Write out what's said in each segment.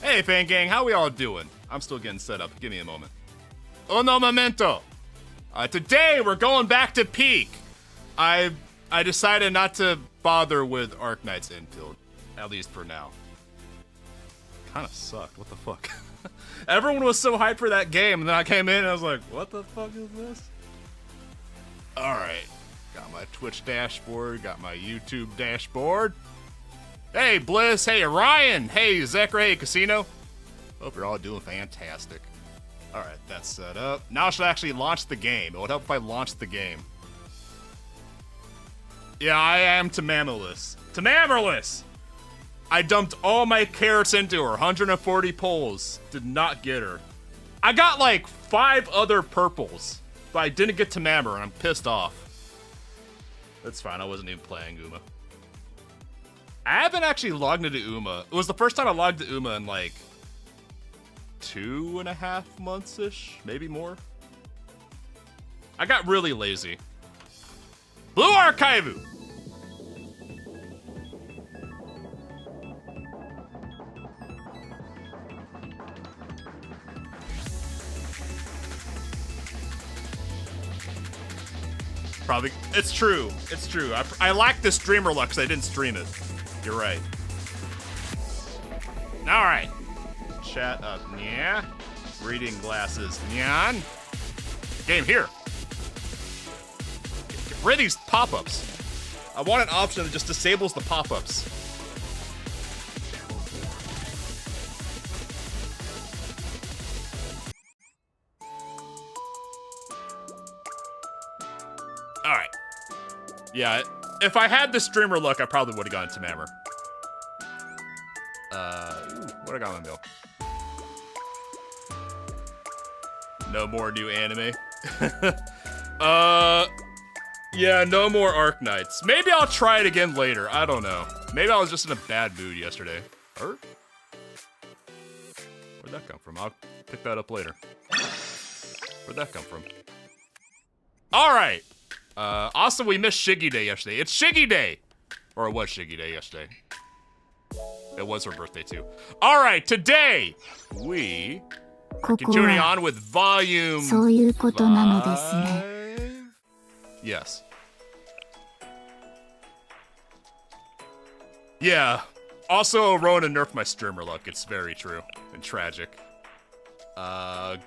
Hey, Fan Gang, how we all doing? I'm still getting set up. Give me a moment. Uno momento. Today we're going back to Peak. I decided not to bother with Arknight's infield, at least for now. Kind of sucked. What the fuck? Everyone was so hyped for that game, and then I came in and I was like, what the fuck is this? Alright. Got my Twitch dashboard, got my YouTube dashboard. Hey, Bliss. Hey, Ryan. Hey, Zekra. Hey, Casino. Hope you're all doing fantastic. Alright, that's set up. Now I should actually launch the game. It would help if I launched the game. Yeah, I am Tamamulus. Tamamulus! I dumped all my carrots into her. 140 pulls. Did not get her. I got like 5 other purples, but I didn't get Tamamur, and I'm pissed off. That's fine. I wasn't even playing Uma. I haven't actually logged into Uma. It was the first time I logged to Uma in like 2.5 months-ish, maybe more. I got really lazy. Blue Archive! Probably, it's true. It's true. I lack the streamer luck because I didn't stream it. You're right. All right. Chat up, yeah. Reading glasses, nyan. Game here. Get rid of these pop-ups. I want an option that just disables the pop-ups. All right. Yeah, if I had the streamer luck, I probably would have gone to Tamamur. What I got in the mail? No more new anime. Yeah, no more Arknights. Maybe I'll try it again later. I don't know. Maybe I was just in a bad mood yesterday. Where'd that come from? I'll pick that up later. Where'd that come from? All right. Also, we missed Shiggy Day yesterday. It's Shiggy Day! Or it was Shiggy Day yesterday. It was her birthday, too. All right, today, we are continuing on with Volume 5. Yes. Yeah. Also, Rona nerfed my streamer luck. It's very true and tragic.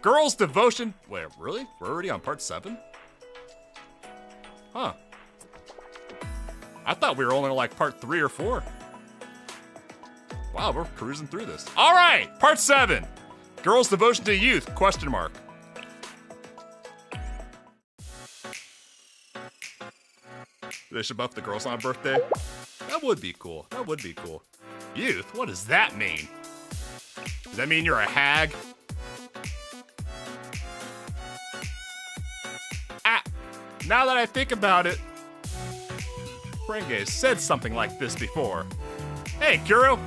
Girls' Devotion. Wait, really? We're already on part 7? Huh. I thought we were only like part 3 or 4. Wow, we're cruising through this. All right, part 7. Girls' Devotion to Youth, question mark. They should buff the girls on birthday. That would be cool. That would be cool. Youth? What does that mean? Does that mean you're a hag? Now that I think about it, Renge said something like this before. Hey, Kuro!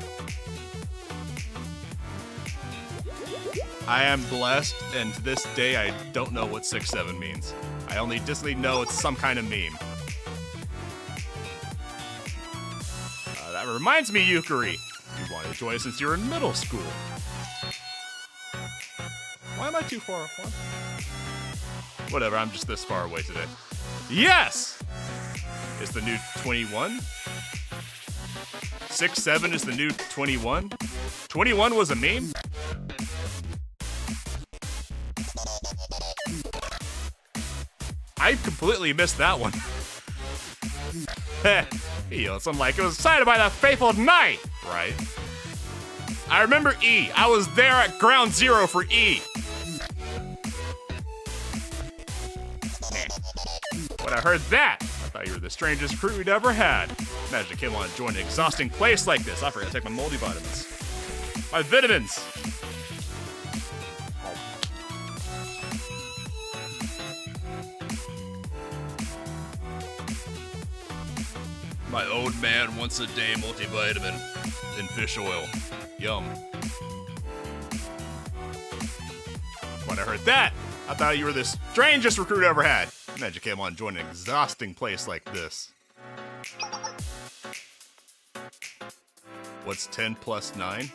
I am blessed, and to this day I don't know what 6-7 means. I only distantly know it's some kind of meme. That reminds me, Yukari. You wanted to join us since you were in middle school. Why am I too far apart? Whatever, I'm just this far away today. Yes! It's the new 21. 6-7 is the new 21. 21 was a meme? I completely missed that one. You know, something like, it was decided by the faithful knight, right? I remember E. I was there at ground zero for E. When I heard that, I thought you were the strangest crew we'd ever had. Imagine I came on to join an exhausting place like this. I forgot to take my multivitamins. My vitamins! My old man once a day multivitamin in fish oil. Yum. When I heard that, I thought you were the strangest recruit I ever had. Imagine you came on to join an exhausting place like this. What's 10 plus 9?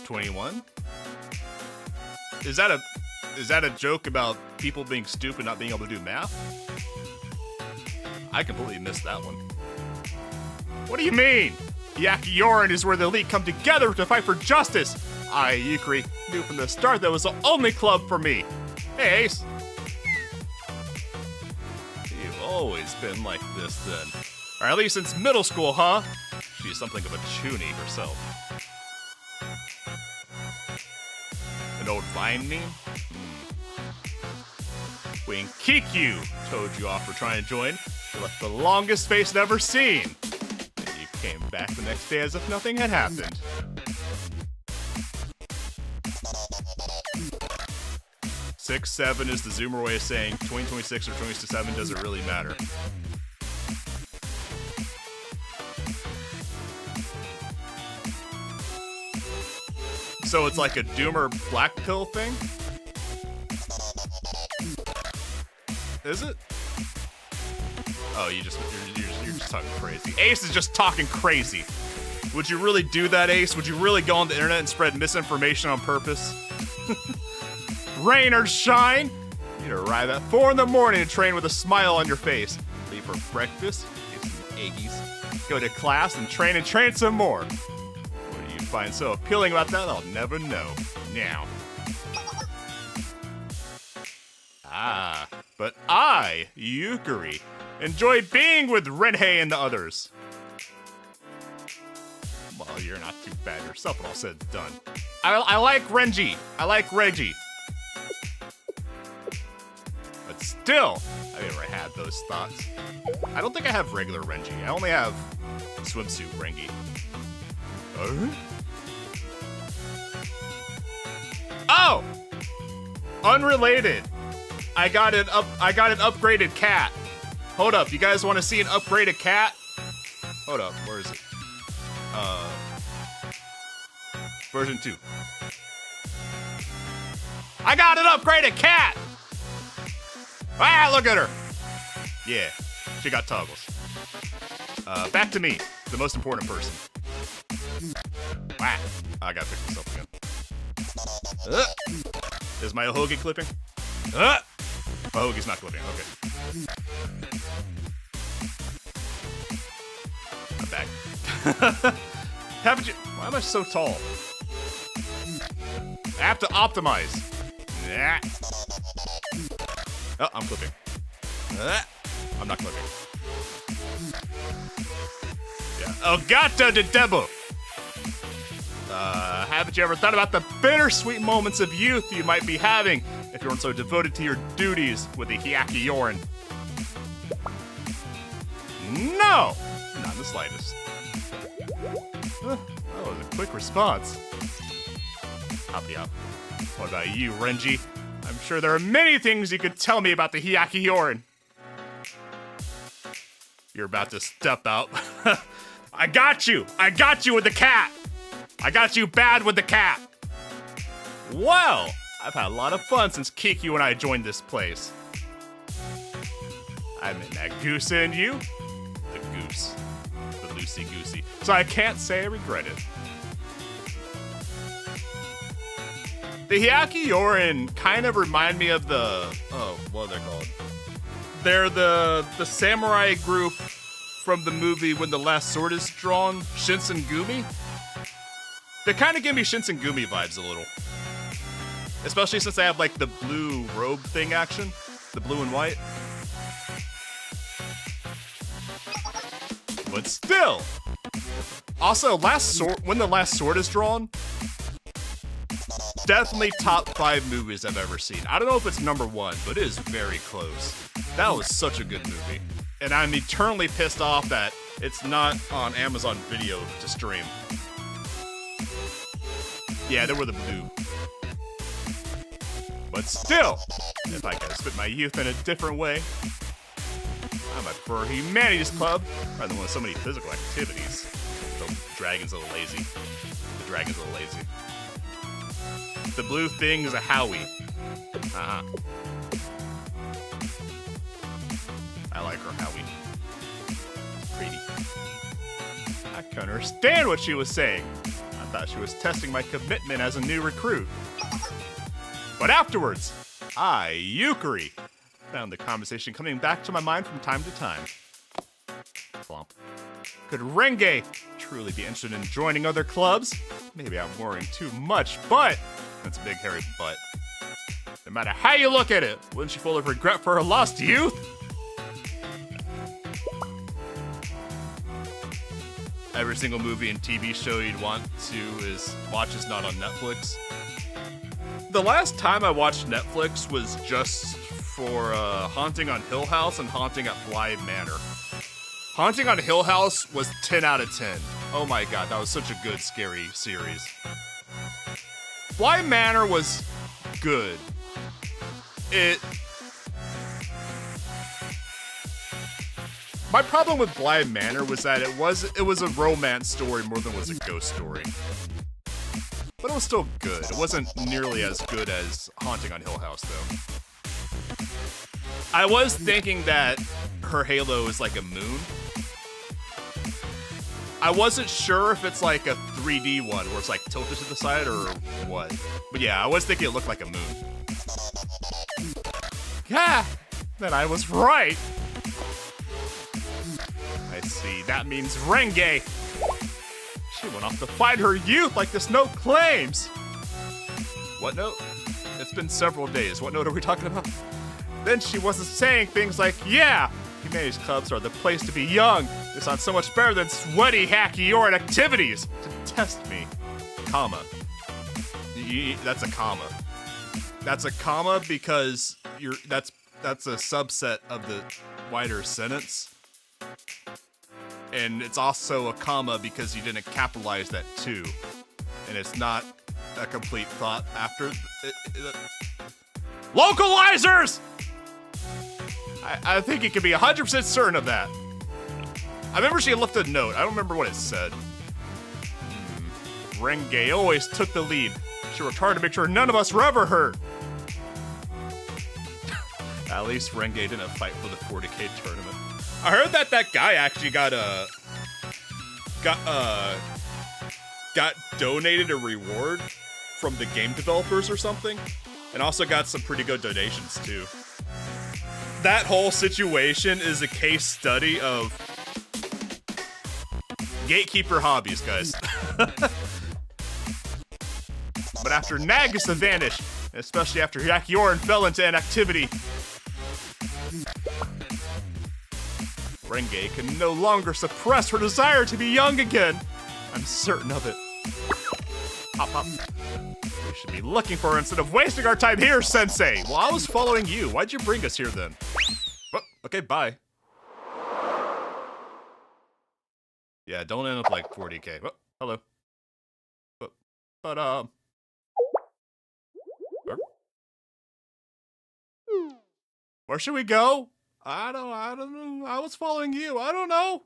21? Is that a joke about people being stupid, not being able to do math? I completely missed that one. What do you mean? Yakiyoran is where the elite come together to fight for justice. I, Yukari, knew from the start that was the only club for me. Hey, Ace. You've always been like this, then. Or at least since middle school, huh? She's something of a chunie herself. An old Vine meme? When Kikyu told you off for trying to join, you left the longest face I'd ever seen. And you came back the next day as if nothing had happened. Six, 7 is the Zoomer way of saying 2026 or 2027 doesn't really matter. So it's like a Doomer black pill thing? Is it? Oh, you're just talking crazy. Ace is just talking crazy. Would you really do that, Ace? Would you really go on the internet and spread misinformation on purpose? Rain or shine, you'd arrive at 4 in the morning and train with a smile on your face. Leave for breakfast, get some eggies, go to class and train some more. What do you find so appealing about that? I'll never know. Now. Ah, but I, Yukari, enjoy being with Renhei and the others. Well, you're not too bad yourself when all said and done. I like Renji. I like Reggie. But still, I never had those thoughts. I don't think I have regular Renji. I only have swimsuit Rengi. Oh! Unrelated. I got an upgraded cat. Hold up, you guys want to see an upgraded cat? Hold up, where is it? Version 2. I got an upgraded cat! Ah, look at her! Yeah, she got toggles. Back to me, the most important person. Wow, I gotta fix myself again. Is my Ohogi clipping? My Ohogi's not clipping, okay. I'm back. Haven't you? Why am I so tall? I have to optimize. Oh, I'm clipping. I'm not clipping. Yeah. Ogata de Debo. Haven't you ever thought about the bittersweet moments of youth you might be having if you weren't so devoted to your duties with the Hyakuyoran? No! Not in the slightest. That was a quick response. Happy up. What about you, Renji? I'm sure there are many things you could tell me about the Hyakuyoran. You're about to step out. I got you! I got you with the cat! I got you bad with the cat! Well, I've had a lot of fun since Kikyu and I joined this place. I met that goose and you. The goose. The loosey-goosey. So I can't say I regret it. The Hyakuyoran kind of remind me of the... Oh, what are they called? They're the samurai group from the movie When the Last Sword is Drawn, Shinsengumi. They kind of give me Shinsengumi vibes a little. Especially since they have like the blue robe thing action. The blue and white. But still. Also, When the Last Sword is Drawn, definitely top 5 movies I've ever seen. I don't know if it's number 1, but it is very close. That was such a good movie. And I'm eternally pissed off that it's not on Amazon Video to stream. Yeah, they were the blue. But still, if I could spend my youth in a different way, I might prefer Humanities Club rather than one with so many physical activities. The dragon's a little lazy. The blue thing is a Howie. Uh-huh. I like her Howie. Pretty. I can understand what she was saying. I'm thought she was testing my commitment as a new recruit. But afterwards, I, Yukari, found the conversation coming back to my mind from time to time. Plump. Could Renge truly be interested in joining other clubs? Maybe I'm worrying too much, but that's a big hairy butt. No matter how you look at it, wouldn't she full of regret for her lost youth? Every single movie and TV show you'd want to watch is not on Netflix. The last time I watched Netflix was just for Haunting on Hill House and Haunting at Bly Manor. Haunting on Hill House was 10 out of 10. Oh my god, that was such a good, scary series. Bly Manor was good. My problem with Bly Manor was that it was a romance story more than it was a ghost story. But it was still good. It wasn't nearly as good as Haunting on Hill House, though. I was thinking that her halo is like a moon. I wasn't sure if it's like a 3D one where it's like tilted to the side or what. But yeah, I was thinking it looked like a moon. Yeah, then I was right. I see, that means Renge. She went off to find her youth like this note claims. What note? It's been several days. What note are we talking about? Then she wasn't saying things like, yeah, humanities clubs are the place to be young. They sound so much better than sweaty, hacky Yoran activities. To test me. Comma. That's a comma. That's a comma because that's a subset of the wider sentence. And it's also a comma because you didn't capitalize that too. And it's not a complete thought after. Localizers! I think you can be 100% certain of that. I remember she left a note. I don't remember what it said. Renge always took the lead. She worked hard to make sure none of us were ever hurt. At least Renge didn't fight for the 40K tournament. I heard that guy actually got donated a reward from the game developers or something, and also got some pretty good donations too. That whole situation is a case study of gatekeeper hobbies, guys. But after Nagisa vanished, especially after Yakioran fell into inactivity, Renge can no longer suppress her desire to be young again. I'm certain of it. Hop, hop. We should be looking for her instead of wasting our time here, Sensei. Well, I was following you. Why'd you bring us here then? Oh, okay, bye. Yeah, don't end up like 40K. Oh, hello. But where should we go? I don't know. I was following you. I don't know.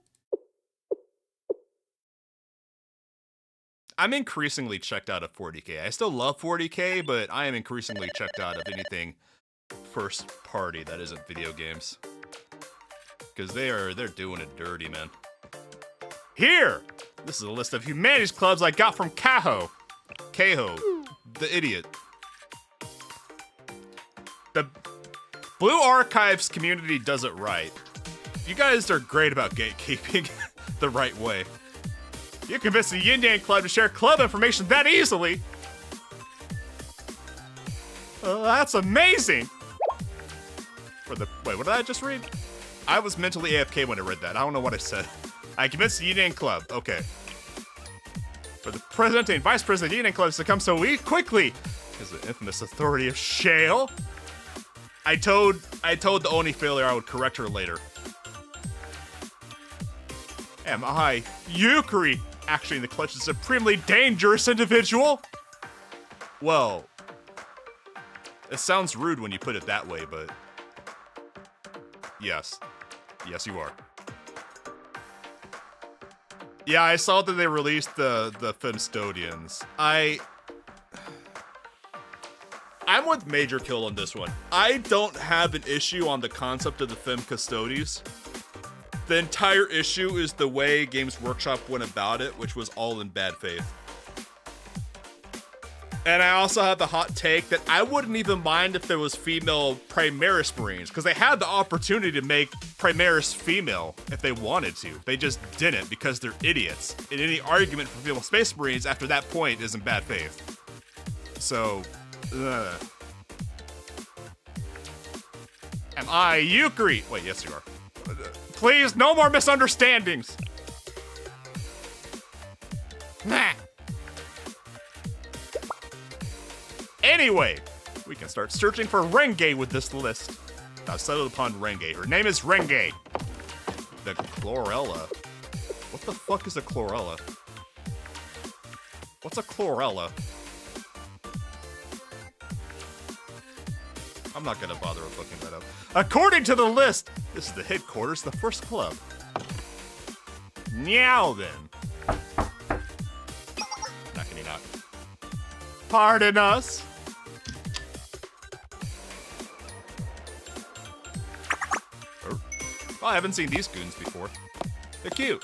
I'm increasingly checked out of 40K. I still love 40K, but I am increasingly checked out of anything first party that isn't video games. Because they're doing it dirty, man. Here! This is a list of humanities clubs I got from Kaho, the idiot. The Blue Archives community does it right. You guys are great about gatekeeping the right way. You convinced the Yin Yang Club to share club information that easily. That's amazing. Wait, what did I just read? I was mentally AFK when I read that. I don't know what I said. I convinced the Yin Yang Club. Okay. For the president and vice president of the Yin Yang Club to come so quickly because of the infamous authority of Shale. I told the Oni failure I would correct her later. Am I, Yukari, actually in the clutch of a supremely dangerous individual? Well, it sounds rude when you put it that way, but yes. Yes, you are. Yeah, I saw that they released the Femstodians. I'm with Major Kill on this one. I don't have an issue on the concept of the Fem Custodies. The entire issue is the way Games Workshop went about it, which was all in bad faith. And I also have the hot take that I wouldn't even mind if there was female Primaris Marines, because they had the opportunity to make Primaris female if they wanted to. They just didn't because they're idiots. And any argument for female Space Marines after that point is in bad faith. So, Am I Yukari? Wait, yes you are. Please, no more misunderstandings. Nah. Anyway, we can start searching for Renge with this list. I've settled upon Renge. Her name is Renge. The Chlorella. What the fuck is a Chlorella? What's a Chlorella? I'm not gonna bother with looking that up. According to the list, this is the headquarters of the first club. Meow then. Knockity knock. Pardon us. Oh, I haven't seen these goons before. They're cute.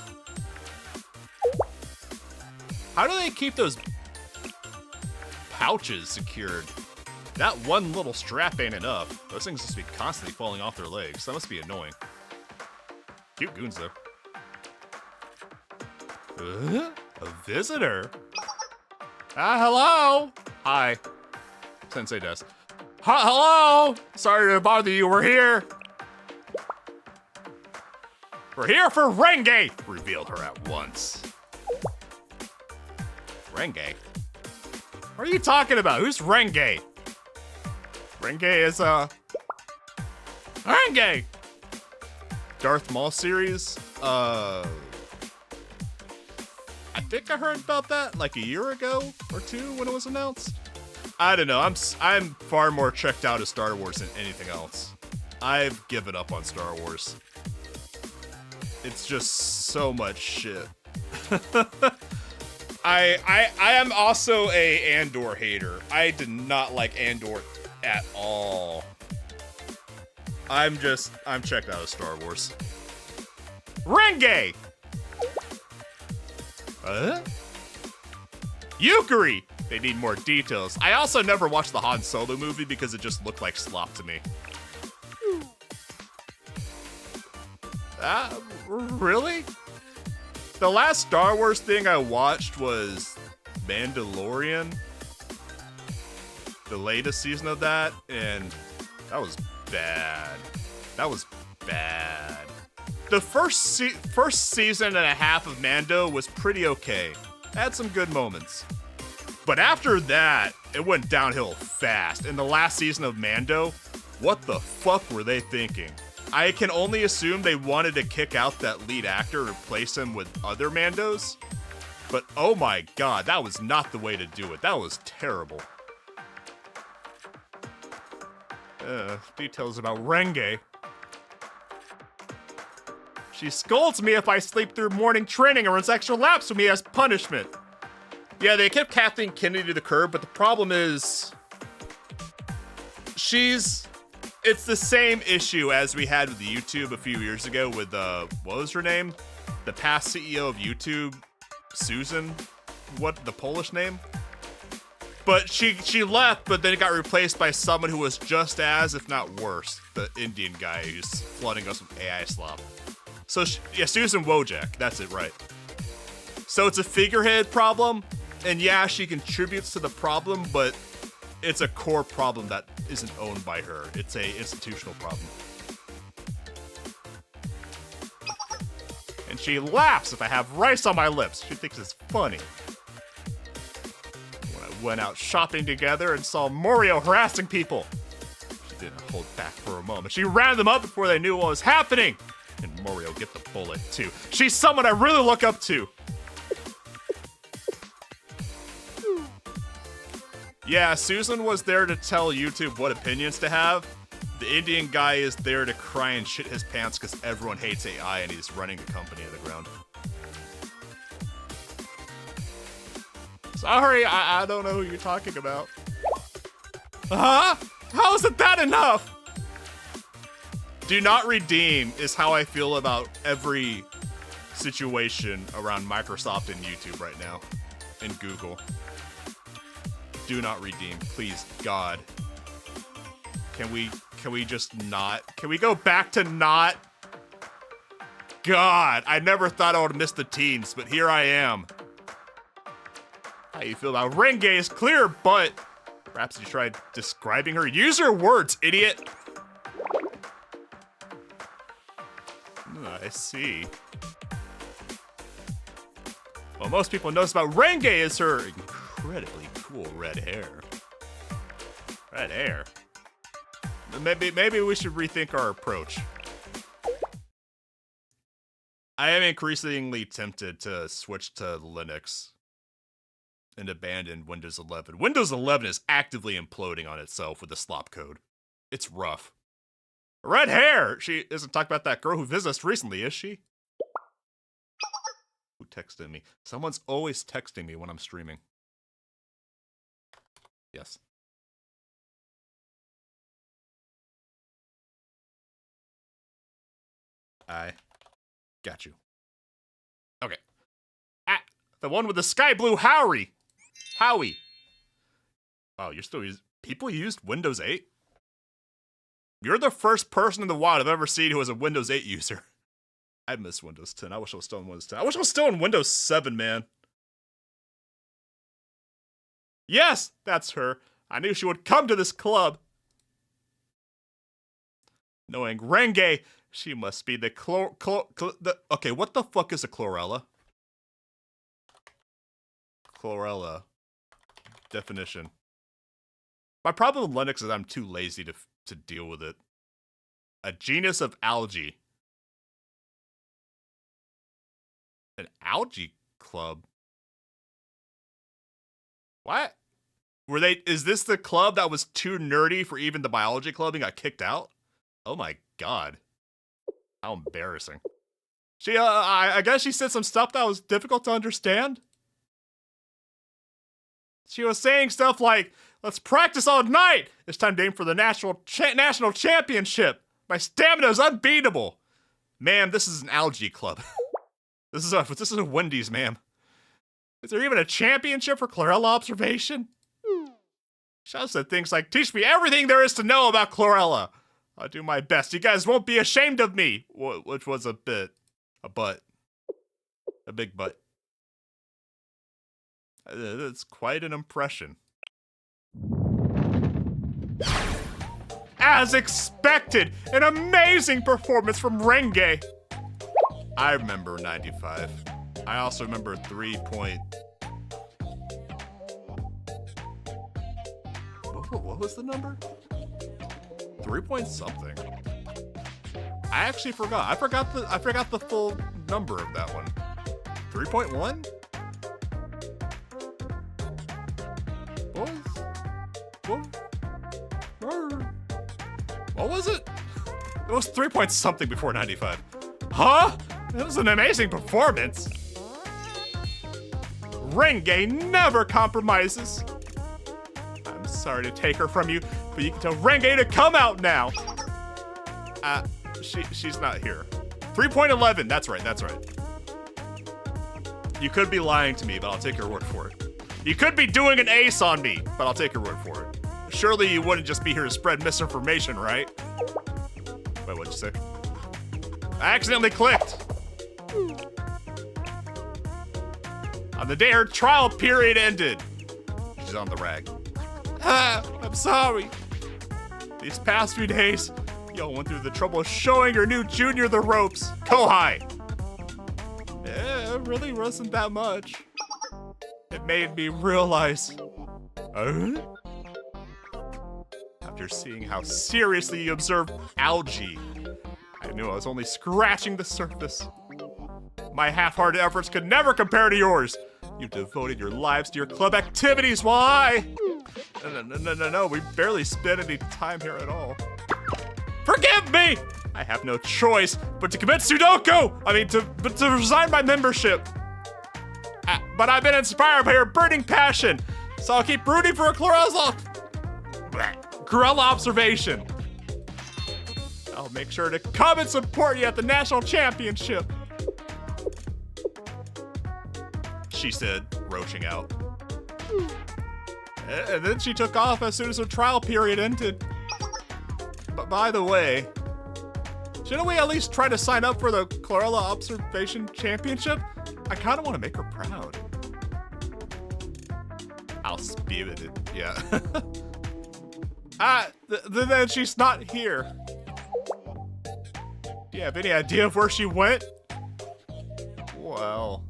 How do they keep those pouches secured? That one little strap ain't enough. Those things must be constantly falling off their legs. That must be annoying. Cute goons, though. A visitor? Hello? Hi. Sensei Des. Hello? Sorry to bother you. We're here. We're here for Renge! Revealed her at once. Renge? What are you talking about? Who's Renge? Renge is, Renge! Darth Maul series? I think I heard about that like a year ago or two when it was announced. I don't know, I'm far more checked out of Star Wars than anything else. I've given up on Star Wars. It's just so much shit. I am also a Andor hater. I did not like Andor at all. I'm checked out of Star Wars. Renge! Yukari! They need more details. I also never watched the Han Solo movie because it just looked like slop to me. Really? The last Star Wars thing I watched was Mandalorian. The latest season of that, and that was bad. That was bad. The first season and a half of Mando was pretty okay. Had some good moments. But after that, it went downhill fast. In the last season of Mando, what the fuck were they thinking? I can only assume they wanted to kick out that lead actor and replace him with other Mandos. But oh my god, that was not the way to do it. That was terrible. Details about Renge. She scolds me if I sleep through morning training or runs extra laps with me as punishment. Yeah, they kept Kathleen Kennedy to the curb, but the problem is... It's the same issue as we had with YouTube a few years ago with, what was her name? The past CEO of YouTube, Susan? What, the Polish name? But she left, but then it got replaced by someone who was just as, if not worse, the Indian guy who's flooding us with AI slop. So, yeah, Susan Wojcik, that's it, right. So it's a figurehead problem, and yeah, she contributes to the problem, but it's a core problem that isn't owned by her. It's a institutional problem. And she laughs if I have rice on my lips. She thinks it's funny. When I went out shopping together and saw Morio harassing people, she didn't hold back for a moment. She ran them up before they knew what was happening. And Morio get the bullet too. She's someone I really look up to. Yeah, Susan was there to tell YouTube what opinions to have. The Indian guy is there to cry and shit his pants because everyone hates AI and he's running the company to the ground. Sorry, I don't know who you're talking about. Huh? How isn't that enough? Do not redeem is how I feel about every situation around Microsoft and YouTube right now. And Google. Do not redeem, please, God. Can we just not? Can we go back to not? God, I never thought I would miss the teens, but here I am. How you feel about Renge is clear, but perhaps you tried describing her. Use your words, idiot. I see. What most people notice about Renge is her incredibly cool red hair. Red hair? Maybe we should rethink our approach. I am increasingly tempted to switch to Linux and abandon Windows 11. Windows 11 is actively imploding on itself with the slop code. It's rough. Red hair! She isn't talking about that girl who visited us recently, is she? Who texted me? Someone's always texting me when I'm streaming. Yes. I got you. Okay. Ah, the one with the sky blue Howie. Howie. Oh, you're still using... People used Windows 8? You're the first person in the wild I've ever seen who is a Windows 8 user. I miss Windows 10. I wish I was still in Windows 10. I wish I was still in Windows 7, man. Yes, that's her. I knew she would come to this club. Knowing Renge, she must be the okay, what the fuck is a chlorella? Chlorella. Definition. My problem with Linux is I'm too lazy to deal with it. A genus of algae. An algae club? What? Were they, is this the club that was too nerdy for even the biology club and got kicked out? Oh my god. How embarrassing. She, I guess she said some stuff that was difficult to understand. She was saying stuff like, let's practice all night. It's time to aim for the national championship. My stamina is unbeatable. Ma'am, this is an algae club. This is a Wendy's, ma'am. Is there even a championship for chlorella observation? She also said things like, teach me everything there is to know about chlorella. I'll do my best. You guys won't be ashamed of me. Which was a big butt. It's quite an impression. As expected, an amazing performance from Renge. I remember 95. I also remember 3 point... What was the number? 3 point something. I actually forgot. I forgot the full number of that one. 3.1? What was it? It was 3 point something before 95. Huh? It was an amazing performance. Renge never compromises. I'm sorry to take her from you, but you can tell Renge to come out now. She's not here. 3.11, that's right. You could be lying to me, but I'll take your word for it. You could be doing an ace on me, but I'll take your word for it. Surely you wouldn't just be here to spread misinformation, right? Wait, what'd you say? I accidentally clicked. On the day her trial period ended. She's on the rag. I'm sorry. These past few days, y'all went through the trouble of showing your new junior the ropes. Kohai. It really wasn't that much. It made me realize. After seeing how seriously you observed algae, I knew I was only scratching the surface. My half-hearted efforts could never compare to yours. You devoted your lives to your club activities while I... No, we barely spent any time here at all. Forgive me! I have no choice but to commit Sudoku! But to resign my membership. But I've been inspired by your burning passion, so I'll keep rooting for a chlorella observation. I'll make sure to come and support you at the national championship. She said, roaching out. And then she took off as soon as her trial period ended. But by the way, shouldn't we at least try to sign up for the Chlorella Observation Championship? I kind of want to make her proud. How spirited, yeah. Then she's not here. Do you have any idea of where she went? Well,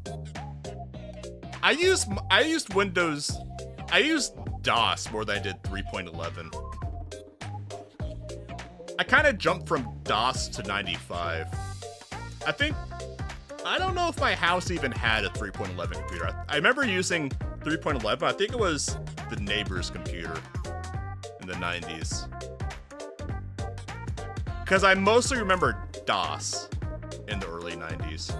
I used Windows. I used DOS more than I did 3.11. I kind of jumped from DOS to 95. I don't know if my house even had a 3.11 computer. I remember using 3.11. I think it was the neighbor's computer in the 90s. Because I mostly remember DOS in the early 90s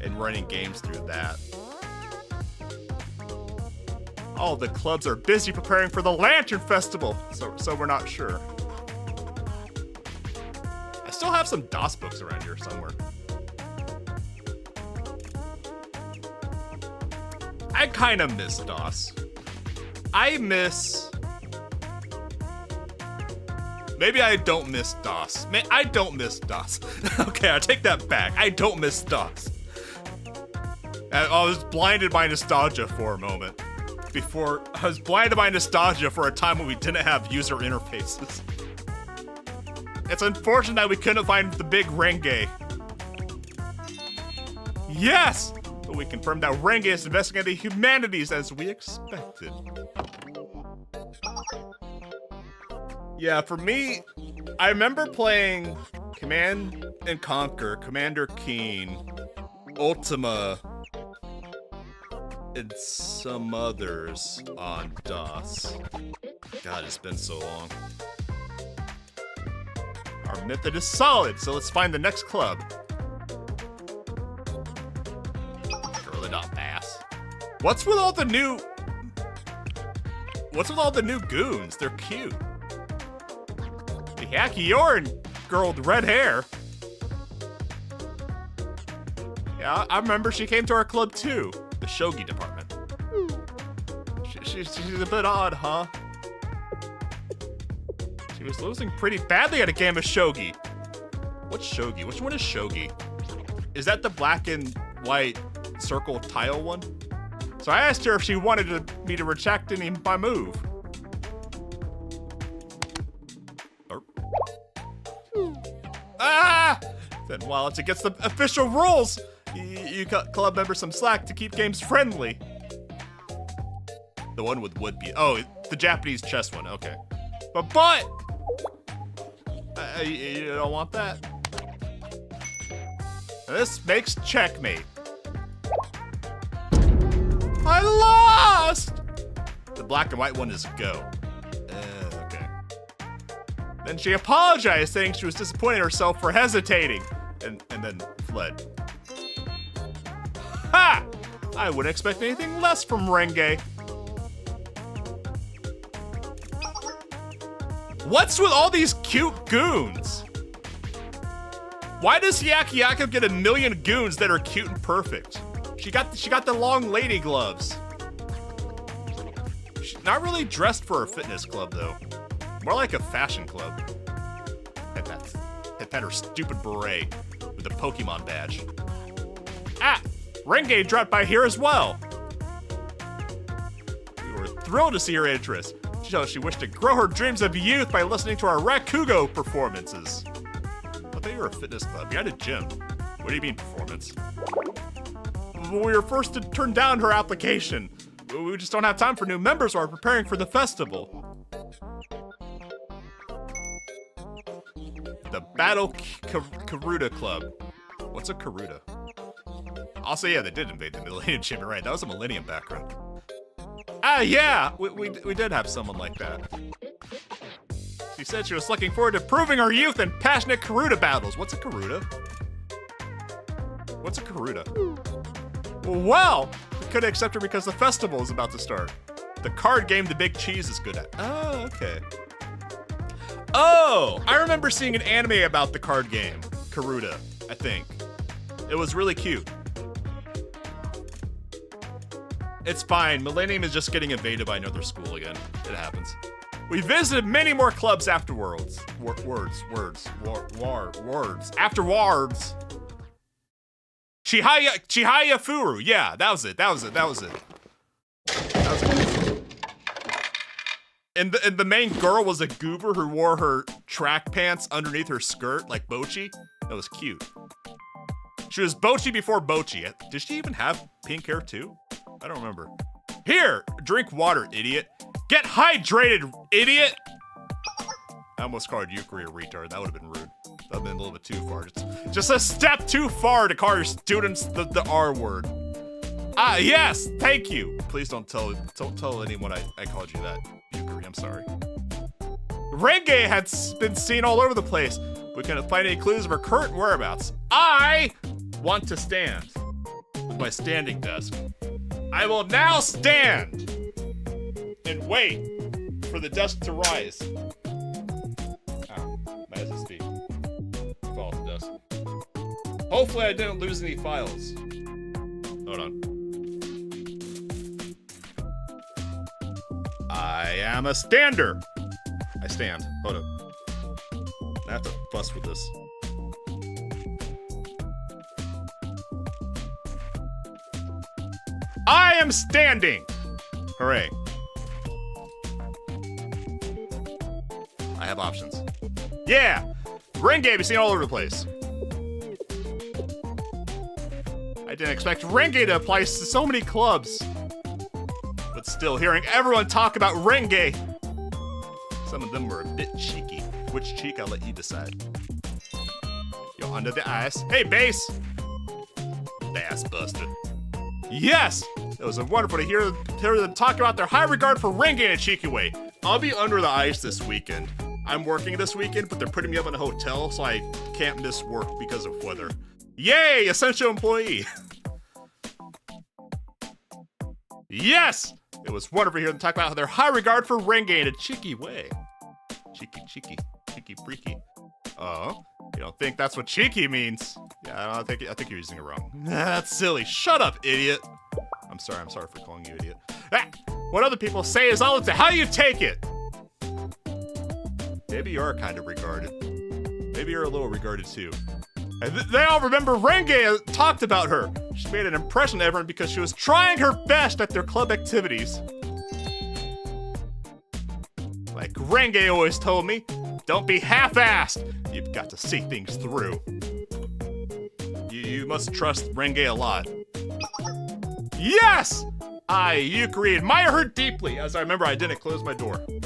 and running games through that. All the clubs are busy preparing for the Lantern Festival, so we're not sure. I still have some DOS books around here somewhere. I kind of miss DOS. Maybe I don't miss DOS. I don't miss DOS. Okay, I take that back. I don't miss DOS. I was blinded by nostalgia for a moment. I was blinded by nostalgia for a time when we didn't have user interfaces. It's unfortunate that we couldn't find the big Renge. Yes! But we confirmed that Renge is investigating the humanities as we expected. Yeah, for me, I remember playing Command and Conquer, Commander Keen, Ultima, and some others on DOS. God, it's been so long. Our method is solid, so let's find the next club. Bass. What's with all the new goons? They're cute. The Hakioran girl with red hair. Yeah, I remember she came to our club too. The shogi department. She's a bit odd, huh? She was losing pretty badly at a game of shogi. What's shogi? Which one is shogi? Is that the black and white circle tile one? So I asked her if she wanted me to retract my move. Then while it's against the official rules, you cut club members some slack to keep games friendly. The one with wood be the Japanese chess one, okay. But you don't want that. This makes checkmate. I lost! The black and white one is go. Okay. Then she apologized, saying she was disappointed in herself for hesitating, and then fled. Ha! I wouldn't expect anything less from Renge. What's with all these cute goons? Why does Yakiako get a million goons that are cute and perfect? She got the long lady gloves. She's not really dressed for a fitness club though. More like a fashion club. Had her stupid beret with a Pokemon badge. Renge dropped by here as well. We were thrilled to see her interest. She wished to grow her dreams of youth by listening to our Rakugo performances. I thought you were a fitness club. You had a gym. What do you mean performance? We were forced to turn down her application. We just don't have time for new members while we're preparing for the festival. The Battle Karuta Club. What's a Karuta? Also, yeah, they did invade the Millennium Chamber, right? That was a Millennium background. Yeah, we did have someone like that. She said she was looking forward to proving her youth in passionate Karuta battles. What's a Karuta? What's a Karuta? Well, we couldn't accept her because the festival is about to start. The card game the Big Cheese is good at. Oh, okay. Oh, I remember seeing an anime about the card game, Karuta, I think. It was really cute. It's fine. Millennium is just getting invaded by another school again. It happens. We visited many more clubs afterwards. Words. Afterwards. Chihaya Furu. Yeah, that was it. And the main girl was a goober who wore her track pants underneath her skirt like Bochi. That was cute. She was Bochi before Bochi. Did she even have pink hair too? I don't remember. Here, drink water, idiot. Get hydrated, idiot! I almost called Yukari a retard. That would have been rude. That would have been a little bit too far. Just a step too far to call your students the R word. Ah, yes, thank you. Please don't tell anyone I called you that, Yukari. I'm sorry. Renge had been seen all over the place. We couldn't find any clues of her current whereabouts. I want to stand with my standing desk. I will now stand and wait for the desk to rise. Ow, my SSD. Fall off the desk. Hopefully I didn't lose any files. Hold on. I am a stander. I stand. Hold up. I have to fuss with this. I am standing! Hooray. I have options. Yeah! Renge be seen all over the place. I didn't expect Renge to apply to so many clubs. But still, hearing everyone talk about Renge, some of them were a bit cheeky. Which cheek, I'll let you decide. You're under the ice. Hey, base! Bass buster. Yes! It was wonderful to hear them talk about their high regard for Renge in a cheeky way. I'll be under the ice this weekend. I'm working this weekend, but they're putting me up in a hotel, so I can't miss work because of weather. Yay! Essential employee! Yes! It was wonderful to hear them talk about their high regard for Renge in a cheeky way. Cheeky, freaky. Oh, you don't think that's what cheeky means? Yeah, I think you're using it wrong. That's silly. Shut up, idiot. I'm sorry for calling you idiot. Ah, what other people say is all up to how you take it. Maybe you are kind of regarded. Maybe you're a little regarded too. And they all remember Renge talked about her. She made an impression on everyone because she was trying her best at their club activities. Like Renge always told me, don't be half-assed. You've got to see things through. You must trust Renge a lot. Yes! I, Yukari, admire her deeply, as I remember I didn't close my door. Here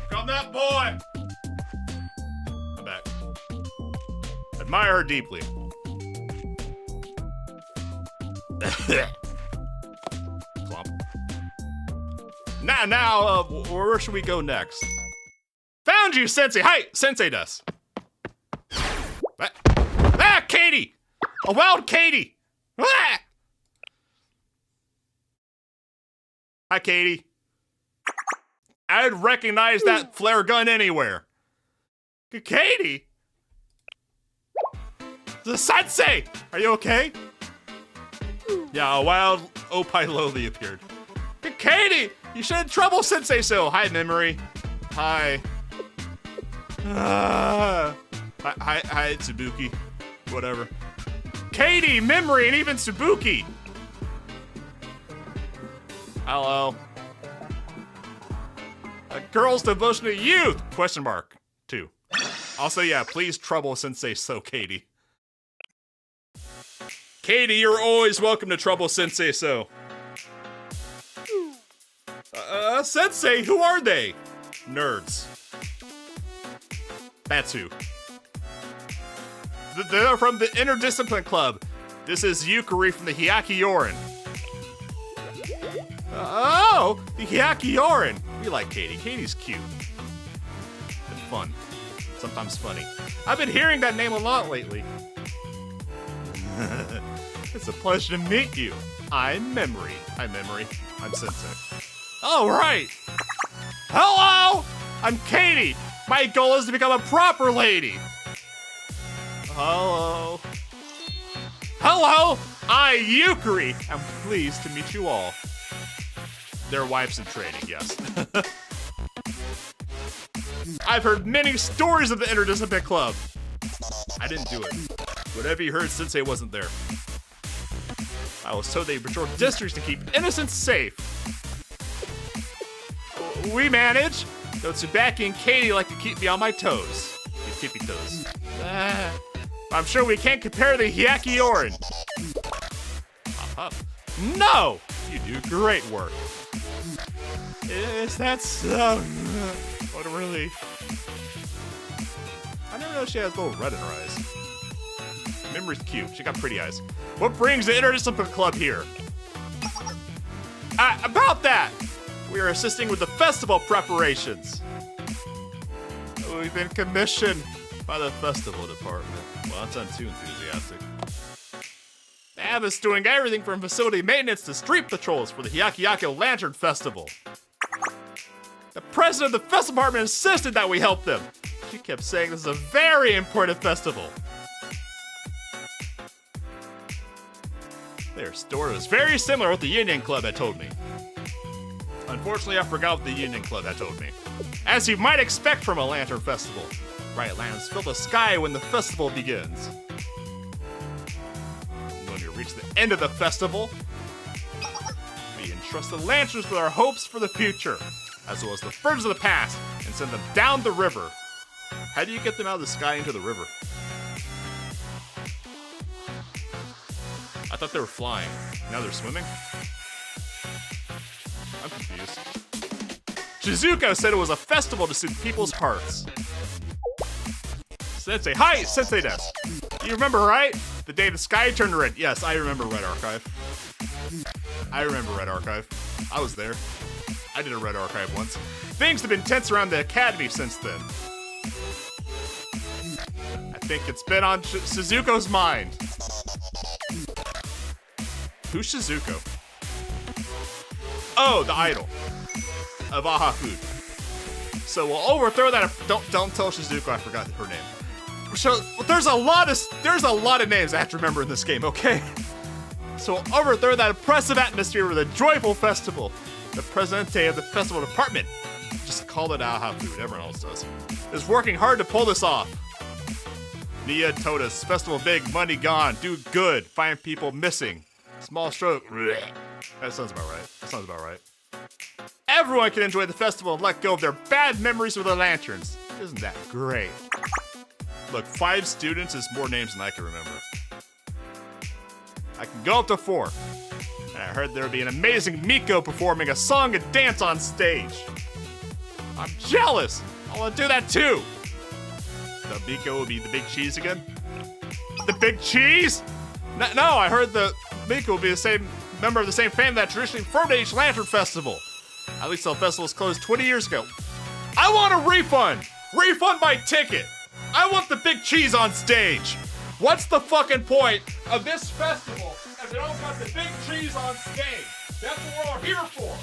come that boy! I'm back. Admire her deeply. Clump. Now, where should we go next? Found you, Sensei! Hi, Sensei does. Ah, Katie! A wild Katie! Ah! Hi, Katie. I'd recognize that flare gun anywhere. Katie! The Sensei! Are you okay? Yeah, a wild Opie Lowly appeared. Katie! You should trouble Sensei so. Hi, Memory. Hi. Hi, Tsubuki. Whatever. Katie, Memory, and even Tsubuki! Hello. A girl's devotion to youth! Question mark. 2. Also, yeah, please trouble Sensei so, Katie. Katie, you're always welcome to trouble Sensei so. Sensei, who are they? Nerds. That's who. They're from the Interdiscipline Club. This is Yukari from the Hyakuyorin. Oh, the Hyakuyorin. We like Katie. Katie's cute. And fun. Sometimes funny. I've been hearing that name a lot lately. It's a pleasure to meet you. I'm Memory. Hi, Memory. I'm Sensei. Oh, right. Hello! I'm Katie. My goal is to become a proper lady. Hello. Hello, I, Yukari, am pleased to meet you all. Their wives in training, yes. I've heard many stories of the Interdisciplinary Club. I didn't do it. Whatever you heard, Sensei wasn't there. I was told they patrol districts to keep innocents safe. We manage, though Tsubaki and Katie like to keep me on my toes. You tippy toes. I'm sure we can't compare the Hyakiorin. No! You do great work. Is that so? What a relief. I never know she has a little red in her eyes. Memory's cute. She got pretty eyes. What brings the Interdisciplinary Club here? About that! We are assisting with the festival preparations. We've been commissioned by the festival department. Well, that's not too enthusiastic. They have us doing everything from facility maintenance to street patrols for the Hyakiyako Lantern Festival. The president of the festival department insisted that we help them. She kept saying this is a very important festival. Their story was very similar to what the Union Club had told me. Unfortunately, I forgot what the Union Club had told me. As you might expect from a lantern festival, bright lanterns fill the sky when the festival begins. When we reach the end of the festival, we entrust the lanterns with our hopes for the future, as well as the birds of the past, and send them down the river. How do you get them out of the sky into the river? I thought they were flying. Now they're swimming? I'm confused. Shizuko said it was a festival to soothe people's hearts. Sensei, hi, Sensei Des. You remember, right? The day the sky turned red. Yes, I remember Red Archive. I remember Red Archive. I was there. I did a Red Archive once. Things have been tense around the academy since then. I think it's been on Shizuko's mind. Who's Shizuko? Oh, the idol of Aha Food. So we'll overthrow that. Don't tell Shizuko I forgot her name. So there's a lot of names I have to remember in this game. Okay. So we'll overthrow that oppressive atmosphere with a joyful festival. The presidente of the festival department, just call it Aha Food. Everyone else does. Is working hard to pull this off. Nia told us festival big, money gone, do good, find people missing. Small stroke. That sounds about right. Everyone can enjoy the festival and let go of their bad memories with the lanterns. Isn't that great? Look, 5 students is more names than I can remember. I can go up to 4. And I heard there would be an amazing Miko performing a song and dance on stage. I'm jealous. I want to do that too. The Miko will be the big cheese again? The big cheese? No, I heard the Miko will be the same member of the same family that traditionally performed at each Lantern Festival. At least the festival was closed 20 years ago. I want a refund! Refund my ticket! I want the big cheese on stage! What's the fucking point of this festival if they don't got the big cheese on stage? That's what we're all here for!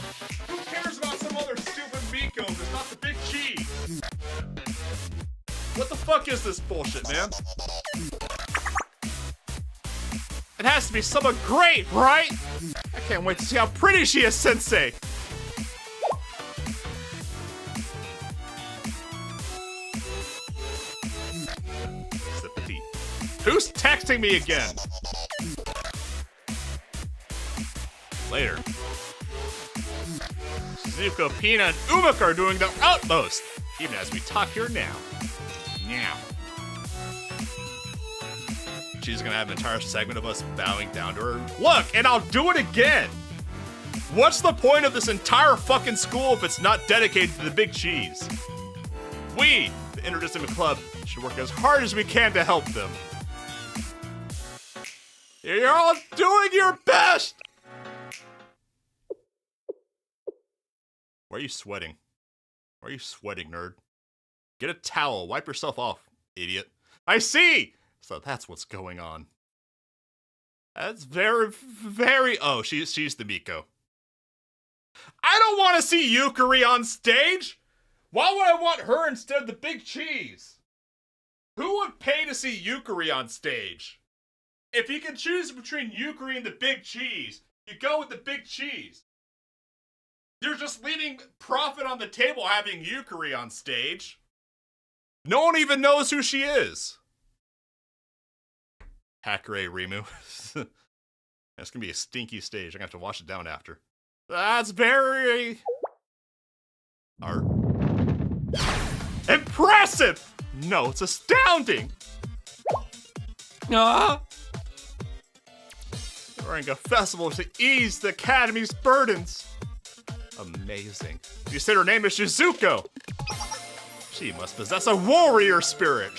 Who cares about some other stupid Miko if it's not the big cheese? What the fuck is this bullshit, man? It has to be someone great, right? I can't wait to see how pretty she is, Sensei! Sympathy. Who's texting me again? Later. Shizuko, Pina, and Umaka are doing their utmost, even as we talk here now. Meow. She's gonna have an entire segment of us bowing down to her. Look, and I'll do it again! What's the point of this entire fucking school if it's not dedicated to the big cheese? We, the Interdisciplinary Club, should work as hard as we can to help them. You're all doing your best! Why are you sweating? Why are you sweating, nerd? Get a towel, wipe yourself off, idiot. I see! So that's what's going on. That's very... Oh, she's the Miko. I don't want to see Yukari on stage! Why would I want her instead of the big cheese? Who would pay to see Yukari on stage? If you can choose between Yukari and the big cheese, you go with the big cheese. You're just leaving profit on the table having Yukari on stage. No one even knows who she is. Hackray Rimu. That's gonna be a stinky stage. I'm gonna have to wash it down after. That's very... impressive! No, it's astounding! During a festival to ease the Academy's burdens. Amazing. You said her name is Shizuko. She must possess a warrior spirit.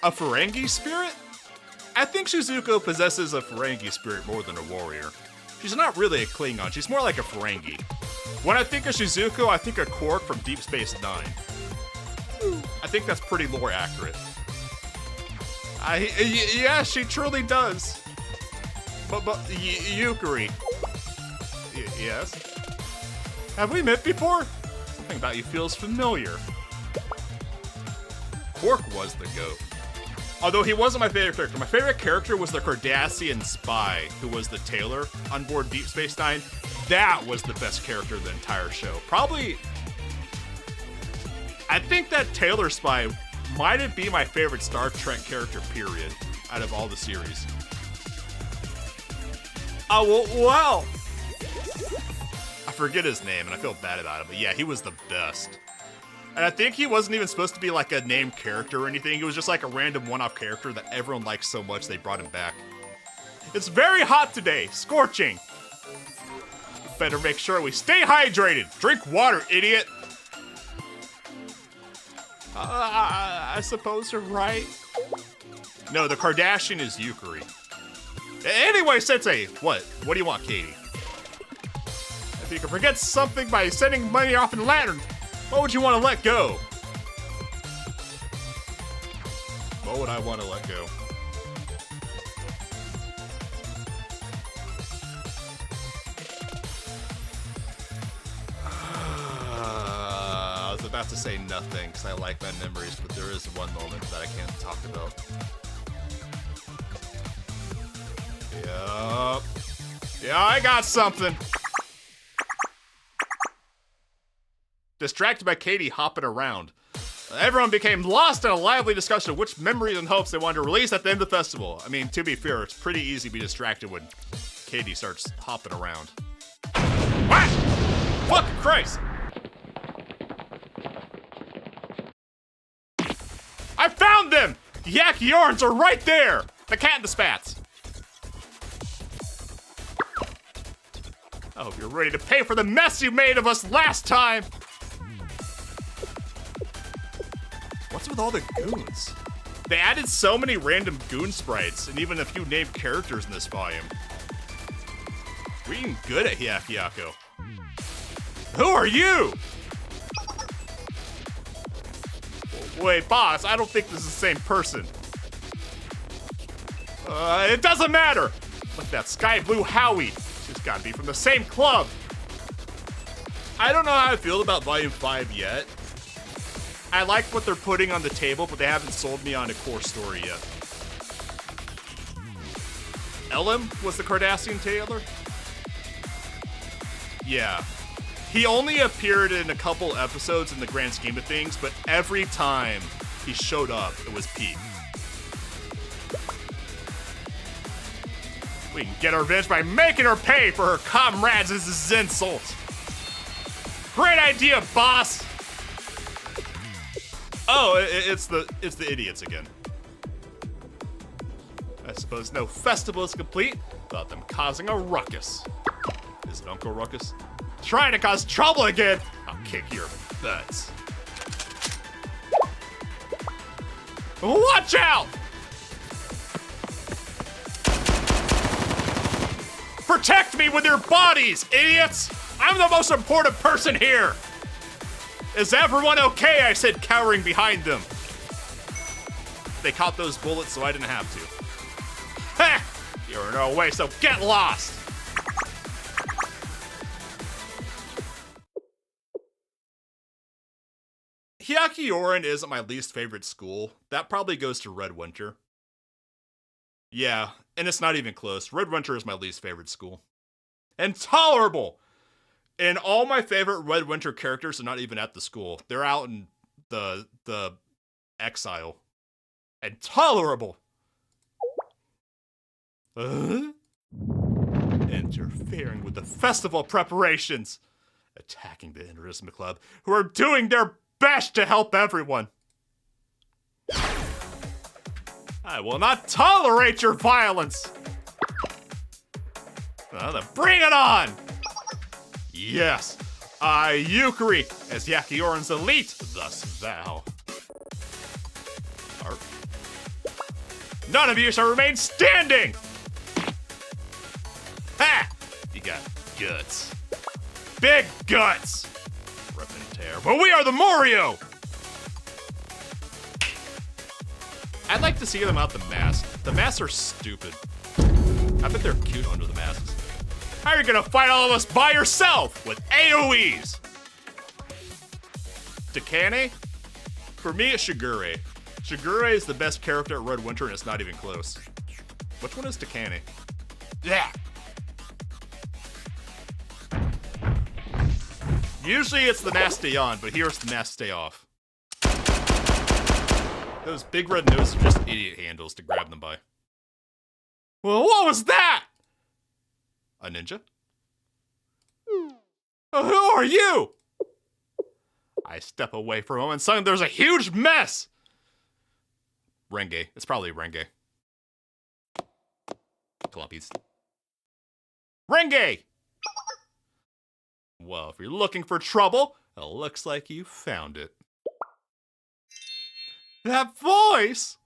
A Ferengi spirit? I think Shizuko possesses a Ferengi spirit more than a warrior. She's not really a Klingon, she's more like a Ferengi. When I think of Shizuko, I think of Quark from Deep Space Nine. I think that's pretty lore accurate. Yeah, she truly does. But Yukari. Yes? Have we met before? Something about you feels familiar. Quark was the GOAT. Although he wasn't my favorite character. My favorite character was the Cardassian spy, who was the tailor on board Deep Space Nine. That was the best character of the entire show. Probably... I think that tailor spy might be my favorite Star Trek character, period, out of all the series. Oh, well... I forget his name, and I feel bad about it, but yeah, he was the best. And I think he wasn't even supposed to be like a named character or anything. He was just like a random one-off character that everyone liked so much they brought him back. It's very hot today, scorching. Better make sure we stay hydrated. Drink water, idiot. I suppose you're right. No, the Kardashian is Yukari. Anyway, Sensei, what do you want, Katie? If you can forget something by sending money off in a lantern, what would you want to let go? What would I want to let go? I was about to say nothing because I like my memories, but there is one moment that I can't talk about. Yup. Yeah, I got something. Distracted by Katie hopping around. Everyone became lost in a lively discussion of which memories and hopes they wanted to release at the end of the festival. I mean, to be fair, it's pretty easy to be distracted when Katie starts hopping around. What? Fucking Christ! I found them! The Yak Yarns are right there! The cat and the spats. I hope you're ready to pay for the mess you made of us last time! What's with all the goons? They added so many random goon sprites and even a few named characters in this volume. We're getting good at Hyakyako. Who are you? Wait, boss, I don't think this is the same person. It doesn't matter! Look at that sky blue Howie. She's gotta be from the same club. I don't know how I feel about Volume 5 yet. I like what they're putting on the table, but they haven't sold me on a core story yet. Elim was the Cardassian tailor? Yeah. He only appeared in a couple episodes in the grand scheme of things, but every time he showed up, it was peak. We can get her revenge by making her pay for her comrades' insult. Great idea, boss! Oh, it's the idiots again. I suppose no festival is complete without them causing a ruckus. Is it Uncle Ruckus? Trying to cause trouble again? I'll kick your butts. Watch out! Protect me with your bodies, idiots! I'm the most important person here! Is everyone okay? I said, cowering behind them. They caught those bullets, so I didn't have to. Ha! You're in our way, so get lost! Hyakioran isn't my least favorite school. That probably goes to Red Winter. Yeah, and it's not even close. Red Winter is my least favorite school. Intolerable! And all my favorite Red Winter characters are not even at the school. They're out in the exile. Intolerable! Interfering with the festival preparations. Attacking the Interism Club, who are doing their best to help everyone. I will not tolerate your violence. Then bring it on! Yes, I, Yukari, as Yakioran's elite, thus vow. None of you shall remain standing! Ha! You got guts. Big guts! Rip and tear. But we are the Morio! I'd like to see them out the mask. The masks are stupid. I bet they're cute under the masks. How are you gonna fight all of us by yourself with AoEs? Takane? For me, it's Shigure. Shigure is the best character at Red Winter and it's not even close. Which one is Takane? Yeah! Usually it's the mask stay on, but here it's the mask stay off. Those big red noses are just idiot handles to grab them by. Well, what was that? A ninja? Who are you? I step away for a moment, and suddenly there's a huge mess! Renge. It's probably Renge. Clumpies. Renge! Well, if you're looking for trouble, it looks like you found it. That voice!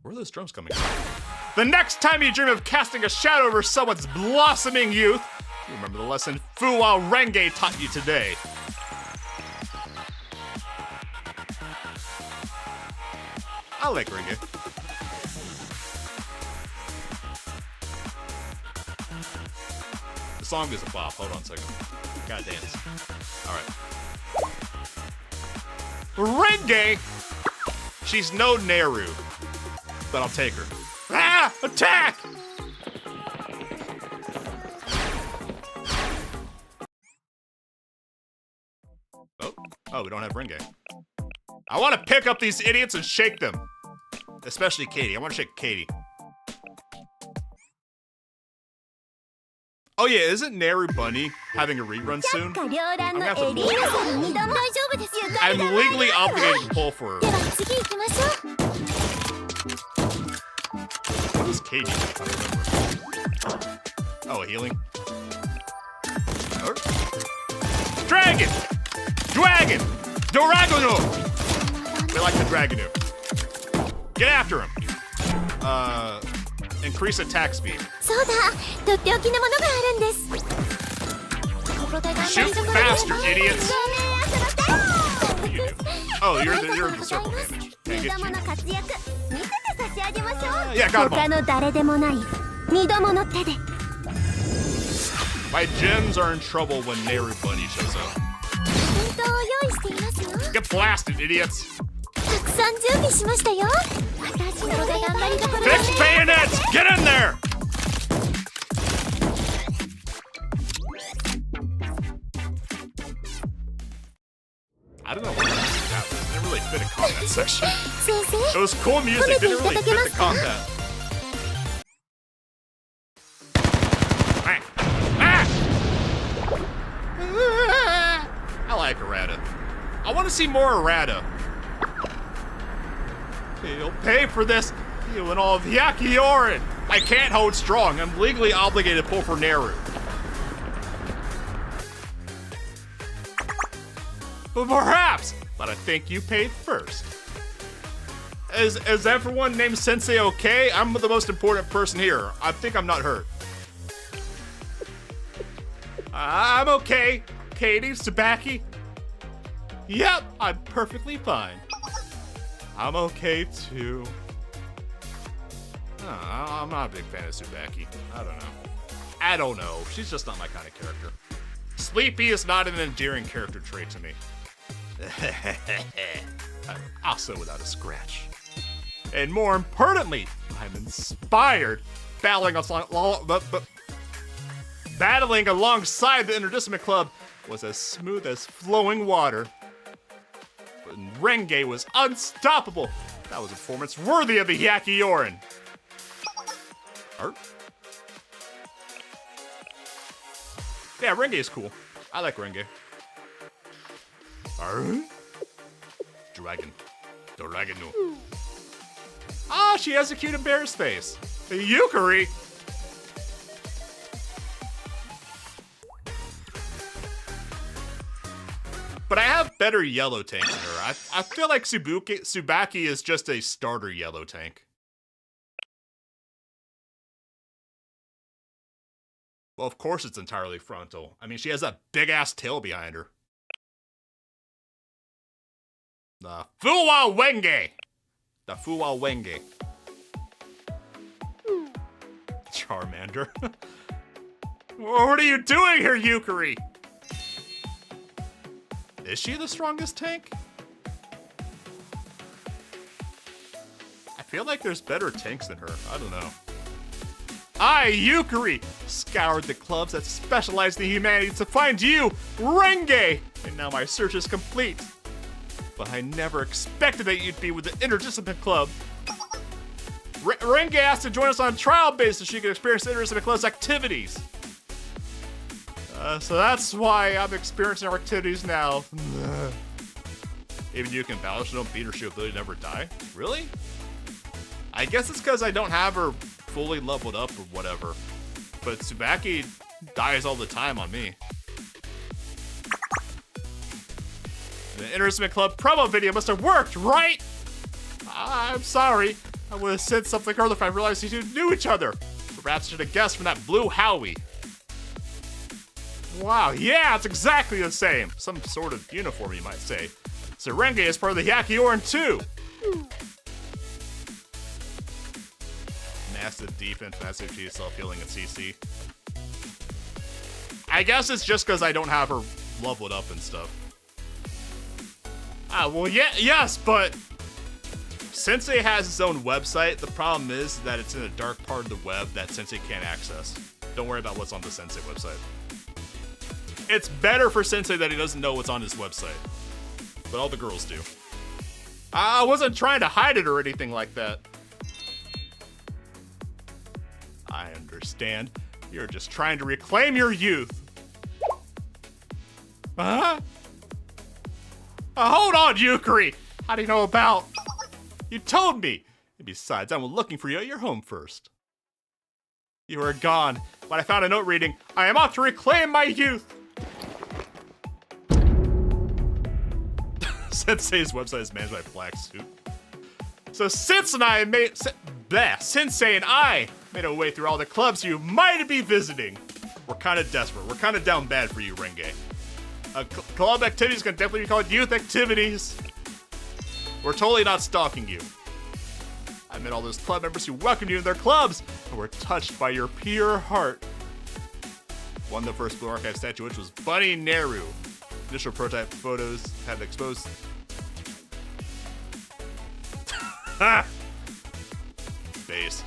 Where are those drums coming from? The next time you dream of casting a shadow over someone's blossoming youth, you remember the lesson Fuwa Renge taught you today. I like Renge. The song is a bop. Hold on a second. Gotta dance. Alright. Renge! She's no Neru, but I'll take her. Ah! Attack! Oh, we don't have Renge. I want to pick up these idiots and shake them. Especially Katie. I want to shake Katie. Oh yeah, isn't Neru Bunny having a rerun soon? I'm gonna have to I'm legally obligated to pull for her. What is Katie? I don't remember. Oh, healing. Dragon! Dragon! Doragonu! We like the Dragonu. Get after him. Increase attack speed. Shoot faster, idiots! Oh, you're the circle damage. Can't get you. Yeah, got him all. My gems are in trouble when Neru Bunny shows up. Get blasted, idiots! Fix bayonets! Get in there! I don't know what that was. It didn't really fit a combat section. It was cool music, didn't really fit the combat. I like errata. I want to see more errata. You'll pay for this, you and all of Hyakioran. I can't hold strong. I'm legally obligated to pull for Neru. But perhaps, but I think you paid first. Is everyone named Sensei okay? I'm the most important person here. I think I'm not hurt. I'm okay. Katie, Tsubaki. Yep, I'm perfectly fine. I'm okay too. I'm not a big fan of Tsubaki. I don't know. She's just not my kind of character. Sleepy is not an endearing character trait to me. I'll sew without a scratch. And more importantly, I'm inspired. Battling alongside the Interdisciplinary Club was as smooth as flowing water. But Renge was unstoppable. That was a performance worthy of the Yakioran. Art? Yeah, Renge is cool. I like Renge. Art? Dragon. Ah, she has a cute embarrassed face. Yukari! But I have better yellow tanks than her. I feel like Tsubaki is just a starter yellow tank. Well, of course it's entirely frontal. I mean, she has that big-ass tail behind her. The Fuwa Wenge! The Fuwa Wenge. Charmander. What are you doing here, Yukari? Is she the strongest tank? I feel like there's better tanks than her. I don't know. I, Yukari, scoured the clubs that specialize in humanity to find you, Renge! And now my search is complete. But I never expected that you'd be with the Interdisciplinary Club. Renge asked to join us on a trial basis so she could experience the Interdisciplinary Club's activities. So that's why I'm experiencing our activities now. Even you can battle, she don't beat her, she'll ability never die. Really? I guess it's because I don't have her fully leveled up or whatever. But Tsubaki dies all the time on me. The Interdisciplinary Club promo video must have worked, right? I'm sorry. I would have said something earlier if I realized you two knew each other. Perhaps I should have guessed from that blue Howie. Wow, yeah, it's exactly the same. Some sort of uniform, you might say. So Renge is part of the Yakioran too. Massive defense, massive HP, self-healing, and CC. I guess it's just because I don't have her leveled up and stuff. Ah, well, yeah, yes, but Sensei has his own website. The problem is that it's in a dark part of the web that Sensei can't access. Don't worry about what's on the Sensei website. It's better for Sensei that he doesn't know what's on his website. But all the girls do. I wasn't trying to hide it or anything like that. I understand. You're just trying to reclaim your youth. Huh? Hold on, Yukari! How do you know about... You told me! And besides, I went looking for you at your home first. You were gone, but I found a note reading, I am off to reclaim my youth! Sensei's website is managed by Black Suit. So Sensei and I made our way through all the clubs you might be visiting. We're kind of desperate. We're kind of down bad for you, Renge. Club activities can definitely be called youth activities. We're totally not stalking you. I met all those club members who welcomed you in their clubs and were touched by your pure heart. One of the first Blue Archive statue, which was Bunny Neru. Initial prototype photos have exposed. Ha! Face.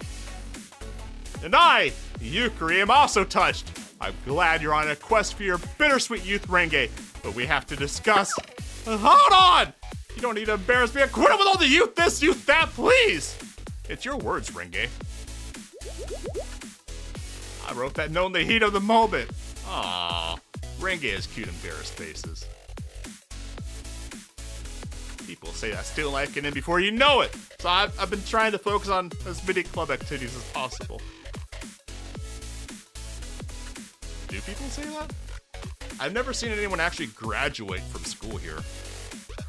And I, Yukari, am also touched. I'm glad you're on a quest for your bittersweet youth, Renge, but we have to discuss. Hold on! You don't need to embarrass me. Quit it with all the youth this, youth that, please! It's your words, Renge. I wrote that note in the heat of the moment. Aww. Renge has cute, embarrassed faces. People say I still like it, and before you know it. So I've been trying to focus on as many club activities as possible. Do people say that? I've never seen anyone actually graduate from school here.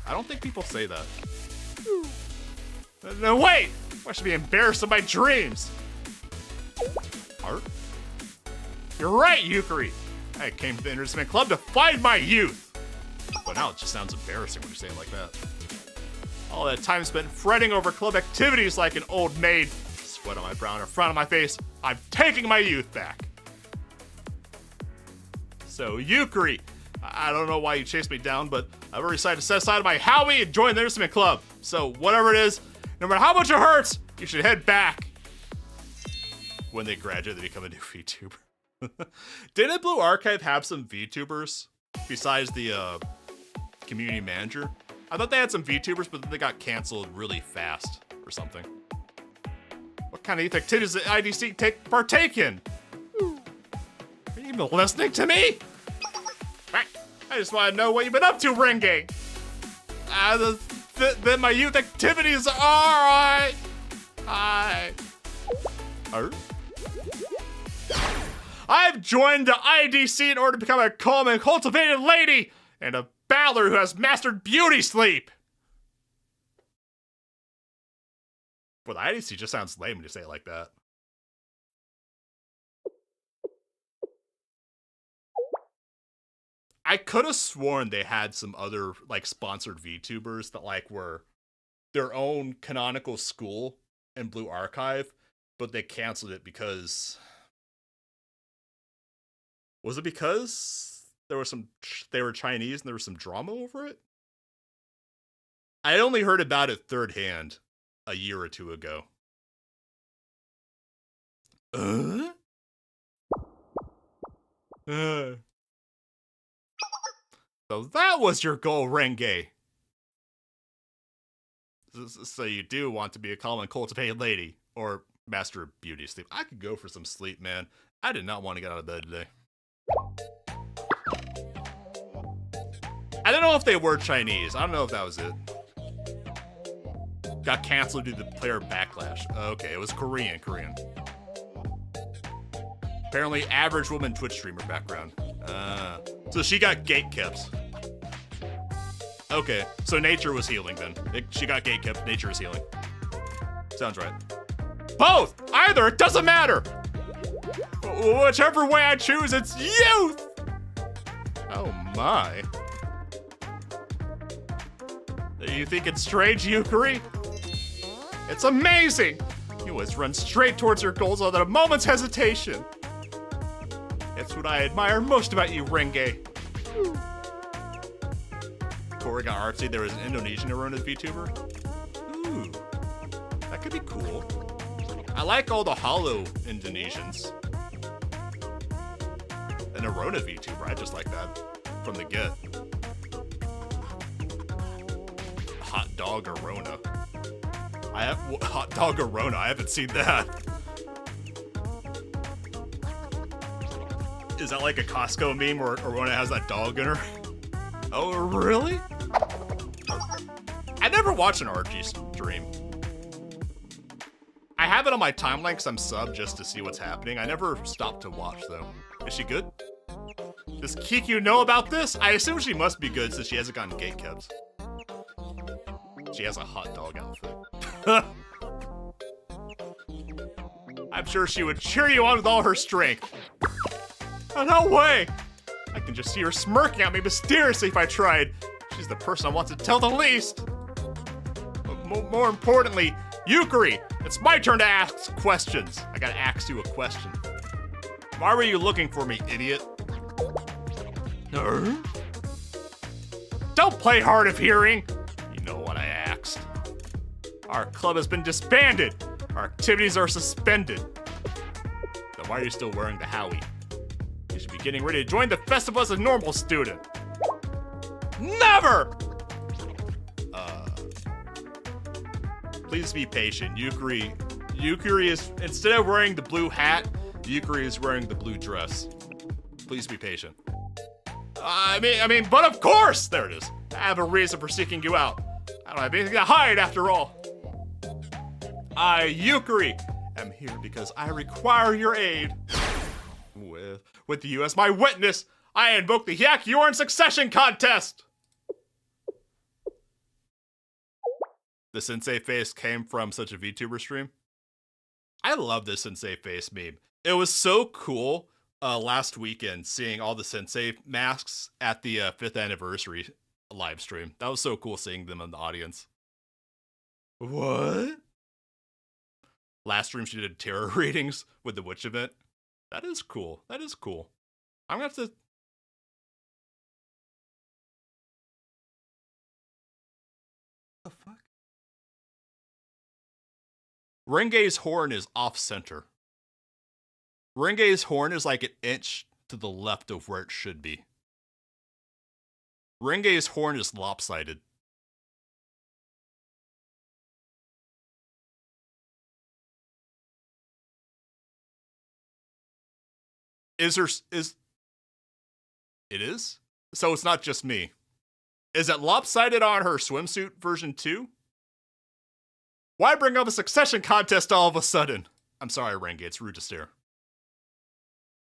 I don't think people say that. No, wait! I should be embarrassed of my dreams. Art? You're right, Yukari. I came to the Interdisciplinary Club to find my youth. But now it just sounds embarrassing when you say it like that. All that time spent fretting over club activities like an old maid. Sweat on my brow and a frown on my face. I'm taking my youth back. So, Yukari, I don't know why you chased me down, but I've already decided to set aside my Howie and join the Instrument Club. So, whatever it is, no matter how much it hurts, you should head back. When they graduate, they become a new VTuber. Didn't Blue Archive have some VTubers besides the community manager? I thought they had some VTubers, but then they got canceled really fast or something. What kind of youth activities does the IDC partake in? Are you even listening to me? I just want to know what you've been up to, Renge. Then my youth activities are I've joined the IDC in order to become a calm and cultivated lady and a battler who has mastered beauty sleep. Well, the IDC just sounds lame when you say it like that. I could have sworn they had some other, like, sponsored VTubers that, like, were their own canonical school in Blue Archive, but they canceled it because... Was it because there was they were Chinese and there was some drama over it? I only heard about it third hand a year or two ago. So that was your goal, Renge. So you do want to be a calm and cultivated lady, or master of beauty sleep. I could go for some sleep, man. I did not want to get out of bed today. I don't know if they were Chinese. I don't know if that was it. Got canceled due to player backlash. Okay, it was Korean. Apparently, average woman Twitch streamer background. So she got gatekept. Okay, so nature was healing then. She got gatekept, nature is healing. Sounds right. Both! Either, it doesn't matter! Whichever way I choose, it's youth! Oh my. You think it's strange, Yukari? It's amazing! You always run straight towards your goals without a moment's hesitation. It's what I admire most about you, Renge. Before we got artsy, there was an Indonesian Arona VTuber. Ooh, that could be cool. I like all the hollow Indonesians. An Arona VTuber, I just like that from the get. Hot dog Arona. Hot dog Arona, I haven't seen that. Is that like a Costco meme where Arona has that dog in her? Oh, really? I never watched an Archie stream. I have it on my timeline because I'm subbed just to see what's happening. I never stopped to watch, though. Is she good? Does Kiku know about this? I assume she must be good since she hasn't gotten gatekept. She has a hot dog outfit. I'm sure she would cheer you on with all her strength. Oh, no way! I can just see her smirking at me mysteriously if I tried. She's the person I want to tell the least. But more importantly, Yukari, it's my turn to ask questions. I gotta ask you a question. Why were you looking for me, idiot? Don't play hard of hearing. You know what I asked. Our club has been disbanded. Our activities are suspended. Then why are you still wearing the Howie? You should be getting ready to join the festival as a normal student. Never! Please be patient. Yukari is, instead of wearing the blue hat, Yukari is wearing the blue dress. Please be patient. But of course! There it is. I have a reason for seeking you out. I don't have anything to hide after all. I, Yukari, am here because I require your aid. With you as my witness, I invoke the Hyakuyoran Succession Contest! The Sensei face came from such a VTuber stream. I love this Sensei face meme. It was so cool last weekend seeing all the Sensei masks at the 5th anniversary live stream. That was so cool seeing them in the audience. What? Last stream she did tarot readings with the witch event. That is cool. That is cool. I'm gonna have to Renge's horn is off-center. Renge's horn is like an inch to the left of where it should be. Renge's horn is lopsided. It is? So it's not just me. Is it lopsided on her swimsuit version 2? Why bring up a succession contest all of a sudden? I'm sorry, Renge, it's rude to stare.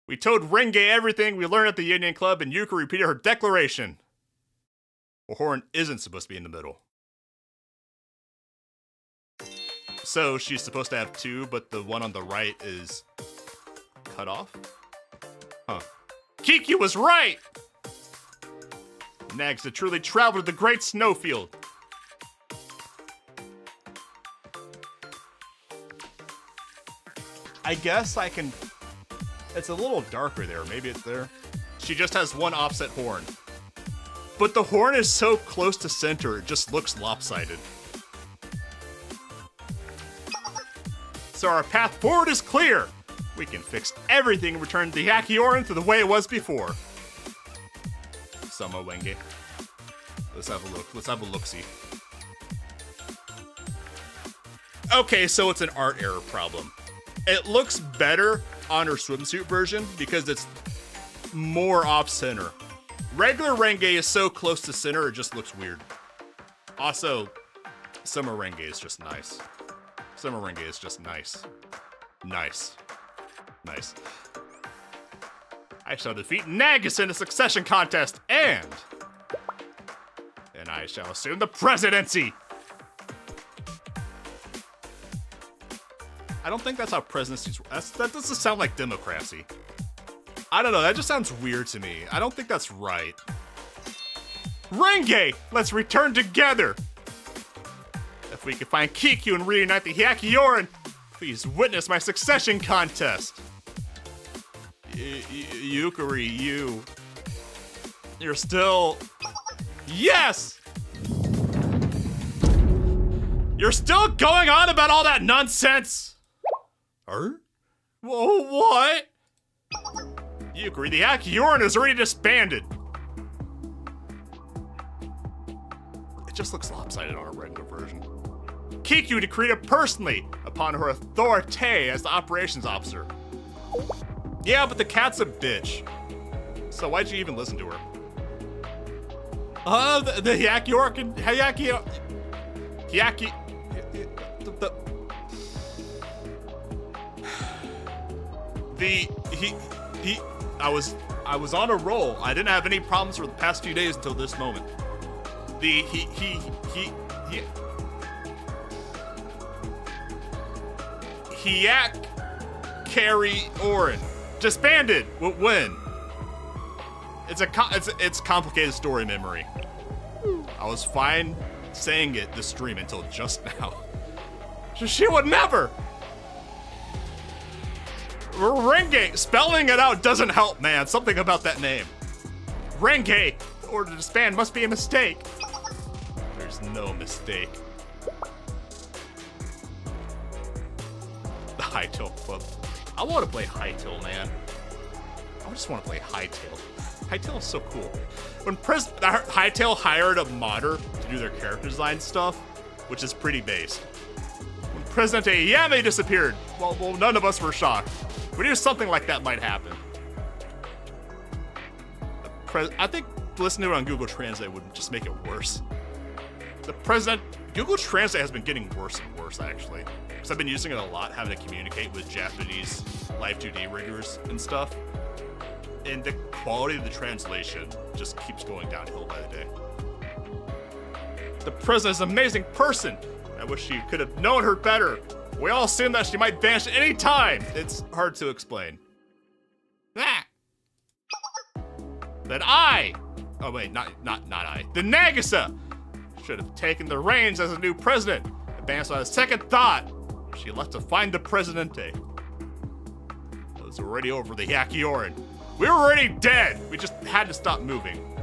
We told Renge everything we learned at the Union Club, and Yuka repeated her declaration. The horn isn't supposed to be in the middle. So she's supposed to have 2, but the one on the right is cut off? Huh. Kiki was right! Nags had truly traveled to the great snowfield. I guess I can... It's a little darker there. Maybe it's there. She just has one offset horn. But the horn is so close to center, it just looks lopsided. So our path forward is clear. We can fix everything and return the Yakioran to the way it was before. Sama Wenge. Let's have a look. Let's have a look-see. Okay, so it's an art error problem. It looks better on her swimsuit version because it's more off-center. Regular Renge is so close to center, it just looks weird. Also, Summer Renge is just nice. Summer Renge is just nice. Nice. Nice. I shall defeat Nagus in a succession contest, and I shall assume the presidency! I don't think that's how presidencies work. That doesn't sound like democracy. I don't know, that just sounds weird to me. I don't think that's right. Renge! Let's return together! If we can find Kiku and reunite the Yakioran, please witness my succession contest. Yukari, you're still... Yes! You're still going on about all that nonsense! Whoa, what? Yukari, the Yakioran is already disbanded. It just looks lopsided on a regular version. Kiku decreed it personally upon her authority as the operations officer. Yeah, but the cat's a bitch. So why'd you even listen to her? The Yakioran, I was on a roll. I didn't have any problems for the past few days until this moment. Yakioran disbanded. When? It's complicated story memory. I was fine saying it this stream until just now. She would never. Renge, spelling it out doesn't help, man. Something about that name. Renge, the order to disband must be a mistake. There's no mistake. The Hightail Club. I want to play Hightail, man. I just want to play Hightail. Hightail is so cool. When Hightail hired a modder to do their character design stuff, which is pretty based. When President Ayame disappeared, well, none of us were shocked. We knew something like that might happen. I think listening to it on Google Translate would just make it worse. Google Translate has been getting worse and worse, actually. Because I've been using it a lot, having to communicate with Japanese Live 2D riggers and stuff. And the quality of the translation just keeps going downhill by the day. The president is an amazing person. I wish you could have known her better. We all assume that she might vanish at any time. It's hard to explain. That oh wait, not I. The Nagisa should have taken the reins as a new president. Advanced on a second thought. She left to find the Presidente. It was already over the Yakioran. We were already dead. We just had to stop moving.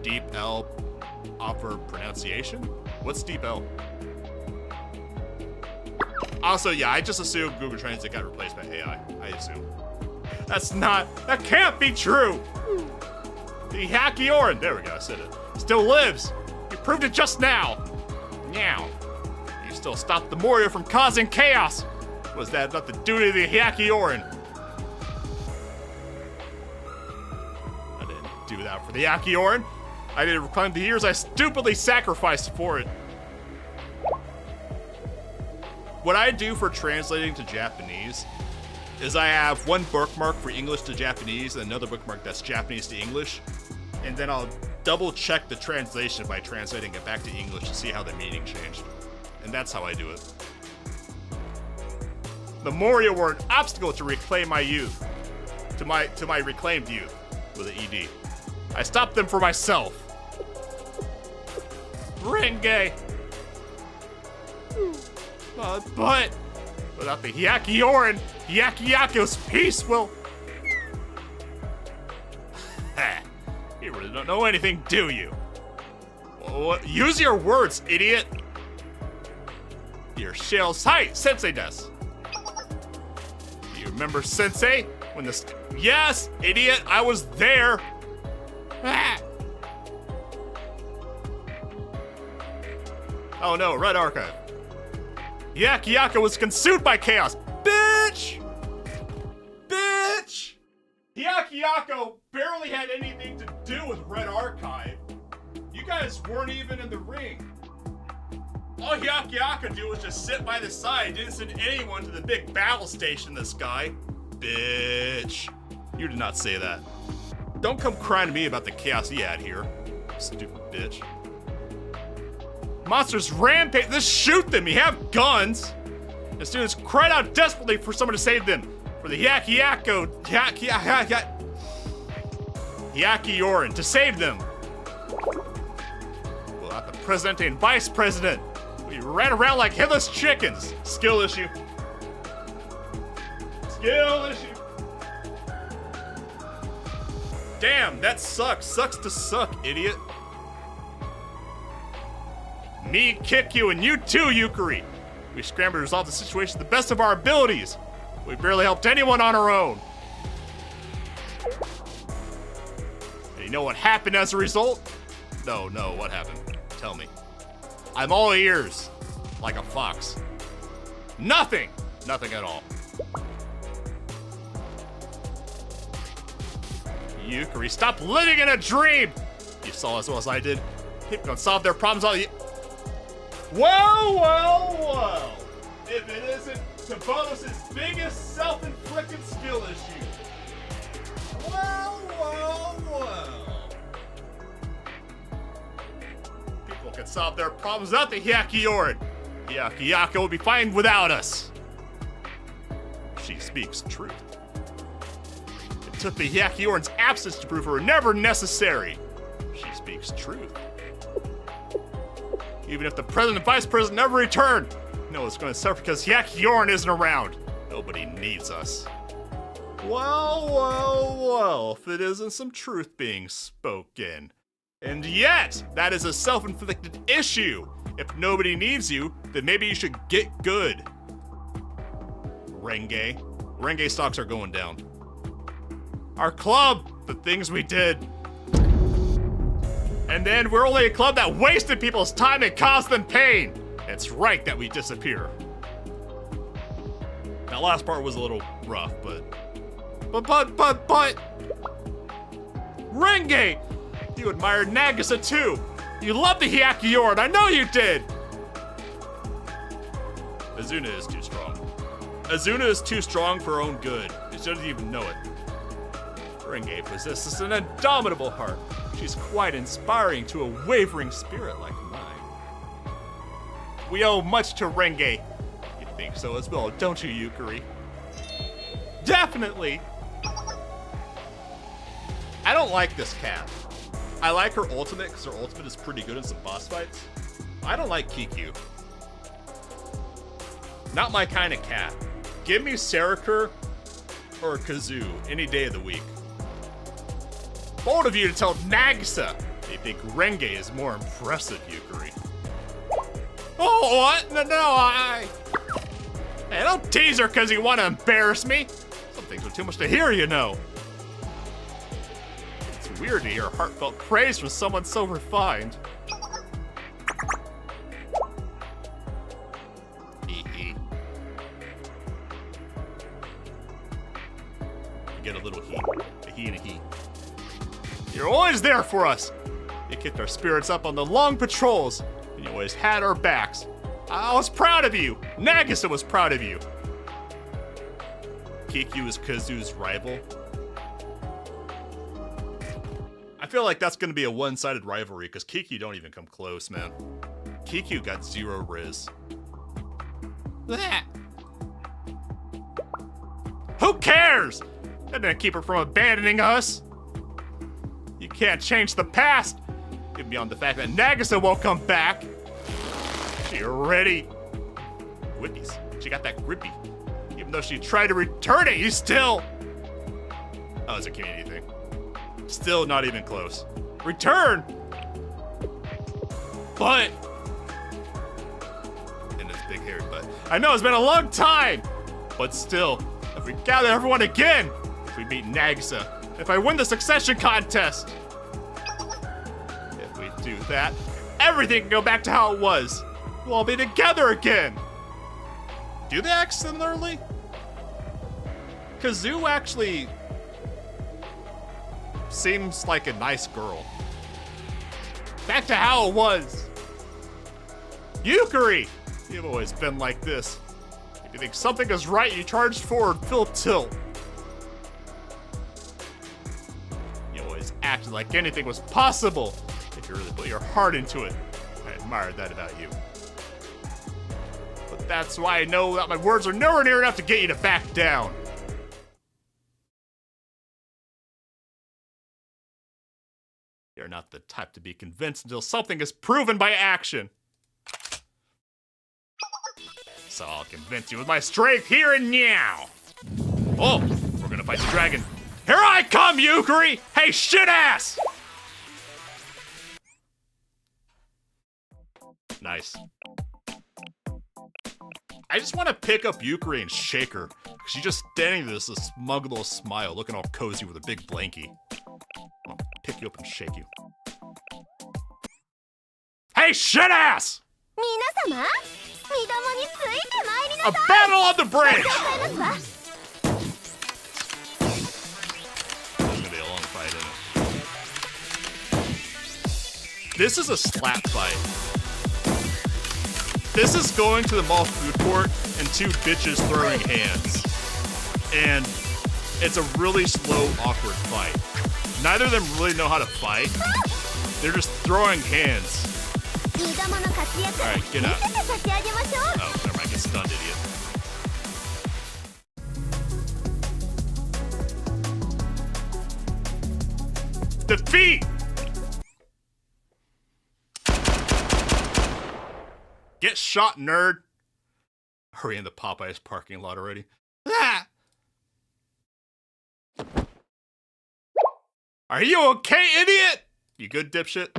Deep L offer pronunciation? What's Deep L? Also, yeah, I just assume Google Translate got replaced by AI. I assume. That can't be true! The Hakioran, there we go, I said it, still lives. You proved it just now. Now, you still stopped the Moria from causing chaos. Was that not the duty of the Hakioran? I didn't do that for the Hakioran. I didn't reclaim the years I stupidly sacrificed for it. What I do for translating to Japanese is I have one bookmark for English to Japanese and another bookmark that's Japanese to English. And then I'll double check the translation by translating it back to English to see how the meaning changed. And that's how I do it. The Moria were an obstacle to reclaim my youth. To my reclaimed youth with an ED. I stopped them for myself. Renge! But without the Hyakioran, Hyakiyako's peace will... You really don't know anything, do you? What? Use your words, idiot! Your shell's height, Sensei des. Do you remember Sensei? When the... Yes, idiot, I was there! Oh no, Red Archive. Hyakiyako was consumed by chaos. Bitch! Bitch! Hyakiyako barely had anything to do with Red Archive. You guys weren't even in the ring. All Hyakiyako did was just sit by the side, didn't send anyone to the big battle station in the sky. Bitch. You did not say that. Don't come crying to me about the chaos he had here. Stupid bitch. Monsters rampage. Just shoot them. You have guns. The students cried out desperately for someone to save them. For the Hyakioran to save them. Well, not the president and vice president. We ran around like headless chickens. Skill issue. Skill issue. Damn, that sucks. Sucks to suck, idiot. Me kick you and you too, Yukari. We scrambled to resolve the situation to the best of our abilities. We barely helped anyone on our own. And you know what happened as a result? No, what happened? Tell me. I'm all ears. Like a fox. Nothing! Nothing at all. Yukari, stop living in a dream! You saw as well as I did. People can solve their problems all the... Whoa! If it isn't Tabonos' biggest self-inflicted skill issue. Whoa! People can solve their problems without the Hyakioran. Hyakiyako will be fine without us. She speaks truth. It took the Hyakioran's absence to prove her never necessary. She speaks truth. Even if the president and vice president never return, no, it's going to suffer because Hyakioran isn't around. Nobody needs us. Well, if it isn't some truth being spoken. And yet, that is a self-inflicted issue. If nobody needs you, then maybe you should get good. Renge stocks are going down. Our club, the things we did. And then we're only a club that wasted people's time and caused them pain. It's right that we disappear. That last part was a little rough, but... Renge! You admired Nagisa too! You love the Hyakioran, I know you did! Azuna is too strong. Azuna is too strong for her own good. She doesn't even know it. Renge possesses an indomitable heart. She's quite inspiring to a wavering spirit like mine. We owe much to Renge. You think so as well, don't you, Yukari? Definitely! I don't like this cat. I like her ultimate because her ultimate is pretty good in some boss fights. I don't like Kiku. Not my kind of cat. Give me Sarakur or Kazoo any day of the week. Bold of you to tell Nagisa they think Renge is more impressive, Yukari. Oh, what? No, Hey, don't tease her because you want to embarrass me. Some things are too much to hear, you know. It's weird to hear heartfelt praise from someone so refined. Get a little heat. A he and a he. You're always there for us. You kept our spirits up on the long patrols, and you always had our backs. I was proud of you. Nagisa was proud of you. Kiku is Kazu's rival. I feel like that's going to be a one-sided rivalry because Kiku don't even come close, man. Kiku got 0 riz. That. Who cares? That didn't keep her from abandoning us. You can't change the past. Even beyond the fact that Nagisa won't come back. She already... Whippies. She got that grippy. Even though she tried to return it, you still... Oh, it's a community thing. Still not even close. Return! But... And it's big hairy butt. I know it's been a long time! But still, if we gather everyone again, if we meet Nagisa, if I win the succession contest, if we do that, everything can go back to how it was. We'll all be together again. Do they act similarly? Kazu actually seems like a nice girl. Back to how it was. Yukari, you've always been like this. If you think something is right, you charge forward, full tilt. You always acted like anything was possible if you really put your heart into it. I admired that about you. But that's why I know that my words are nowhere near enough to get you to back down. You're not the type to be convinced until something is proven by action. So I'll convince you with my strength here and now. Oh, we're gonna fight the dragon. Here I come, Yukari! Hey, shit ass! Nice. I just want to pick up Yukari and shake her. She's just standing there with this smug little smile, looking all cozy with a big blankie. I'll pick you up and shake you. Hey, shit ass! A battle on the bridge! This is gonna be a long fight, isn't it? This is a slap fight. This is going to the mall food court and 2 bitches throwing hands. And it's a really slow, awkward fight. Neither of them really know how to fight. They're just throwing hands. Alright, get out. Oh, never mind, get stunned, idiot. Defeat! Get shot, nerd! Are we in the Popeyes parking lot already? Ah! Are you okay, idiot? You good, dipshit?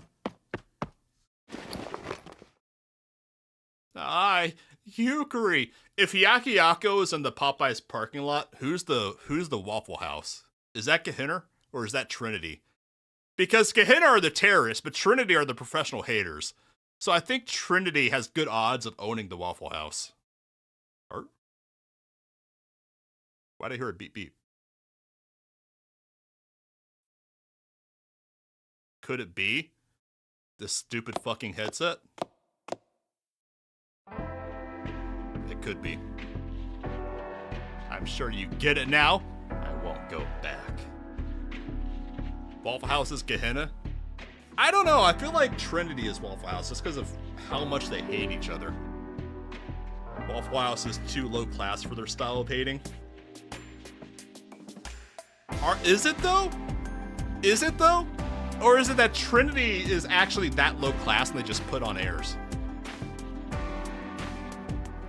Yukari. If Yakiako is in the Popeyes parking lot, who's the Waffle House? Is that Gehenna or is that Trinity? Because Gehenna are the terrorists, but Trinity are the professional haters. So I think Trinity has good odds of owning the Waffle House. Or? Why'd I hear a beep beep? Could it be this stupid fucking headset? It could be. I'm sure you get it now. I won't go back. Waffle House is Gehenna? I don't know. I feel like Trinity is Waffle House just because of how much they hate each other. Waffle House is too low class for their style of hating. Is it though? Is it though? Or is it that Trinity is actually that low class and they just put on airs?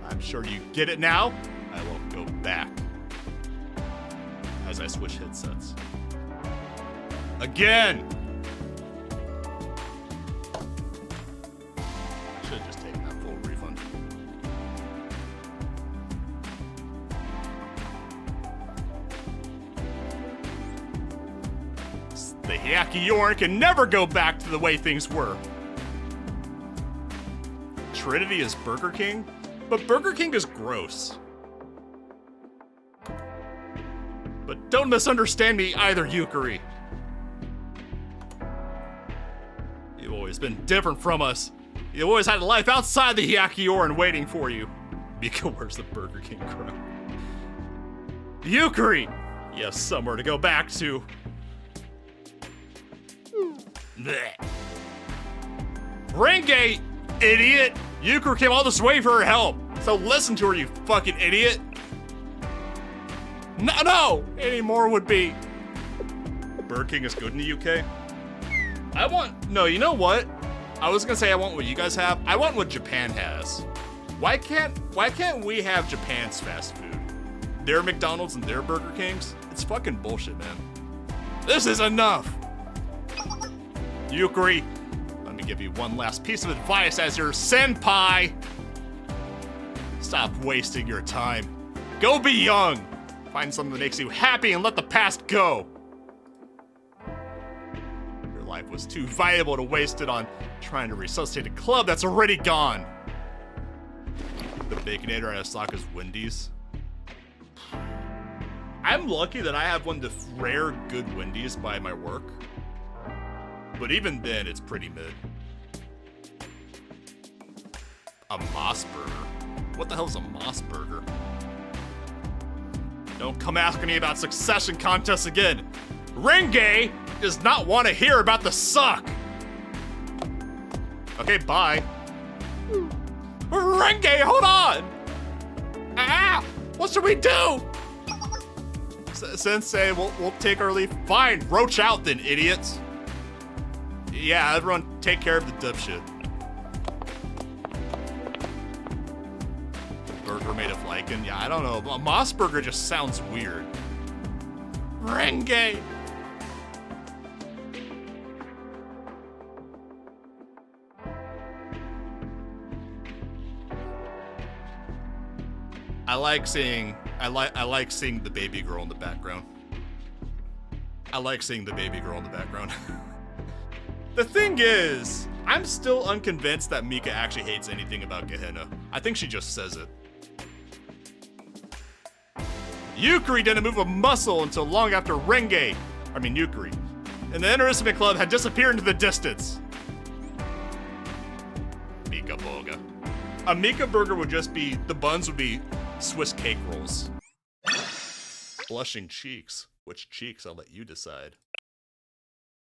I'm sure you get it now. I won't go back. As I switch headsets. Again! I should have just taken that full refund. The Hyakuyoran can never go back to the way things were. Trinity is Burger King? But Burger King is gross. But don't misunderstand me either, Yukari. You've always been different from us. You've always had a life outside the Hyakuyoran waiting for you. Mika wears the Burger King crown. Yukari! You have somewhere to go back to. Blech. Renge, idiot! Yukari came all this way for her help, so listen to her, you fucking idiot. No! Any more would be. Burger King is good in the UK? No, you know what? I was gonna say I want what you guys have. I want what Japan has. Why can't we have Japan's fast food? Their McDonald's and their Burger Kings? It's fucking bullshit, man. This is enough! Yukari, let me give you one last piece of advice as your senpai. Stop wasting your time. Go be young. Find something that makes you happy and let the past go. Your life was too valuable to waste it on trying to resuscitate a club that's already gone. The Baconator at Osaka's Wendy's. I'm lucky that I have one of the rare good Wendy's by my work. But even then, it's pretty mid. A Moss Burger? What the hell is a Moss Burger? Don't come asking me about succession contests again. Renge does not want to hear about the suck. Okay, bye. Renge, hold on! Ah! What should we do? Sensei, we'll take our leave. Fine, roach out then, idiots. Yeah, everyone take care of the dipshit. Burger made of lichen? Yeah, I don't know. A Moss Burger just sounds weird. Renge! I like seeing the baby girl in the background. The thing is, I'm still unconvinced that Mika actually hates anything about Gehenna. I think she just says it. Yukari didn't move a muscle until long after Yukari, and the Innerissime Club had disappeared into the distance. Mika Boga. A Mika burger would just be, the buns would be Swiss cake rolls. Blushing cheeks. Which cheeks? I'll let you decide.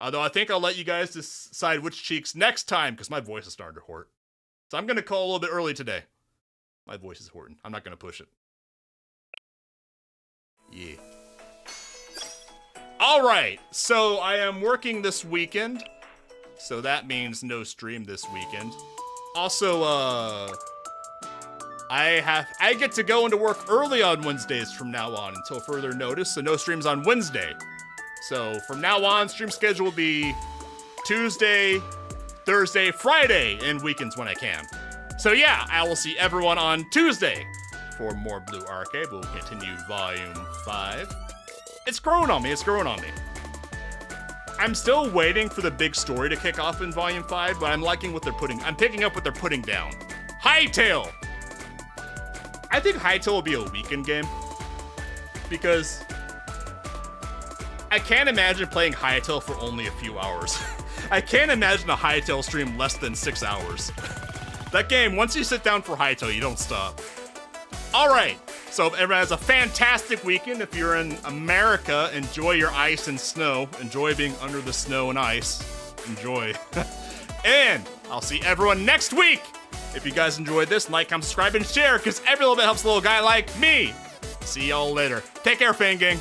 Although I think I'll let you guys decide which cheeks next time, because my voice is starting to hurt. So I'm going to call a little bit early today. My voice is hurting. I'm not going to push it. Yeah. Alright, so I am working this weekend. So that means no stream this weekend. Also, I get to go into work early on Wednesdays from now on until further notice, so no streams on Wednesday. So from now on, stream schedule will be Tuesday, Thursday, Friday, and weekends when I can. So yeah, I will see everyone on Tuesday for more Blue Archive. We'll continue Volume 5. It's growing on me, I'm still waiting for the big story to kick off in Volume 5, but I'm picking up what they're putting down. Hytale! I think Hytale will be a weekend game, because I can't imagine playing Hytale for only a few hours. I can't imagine a Hytale stream less than 6 hours. That game, once you sit down for Hytale, you don't stop. Alright, so everyone has a fantastic weekend. If you're in America, enjoy your ice and snow. Enjoy being under the snow and ice. Enjoy. And I'll see everyone next week. If you guys enjoyed this, like, comment, subscribe, and share, because every little bit helps a little guy like me. See y'all later. Take care, Fan Gang.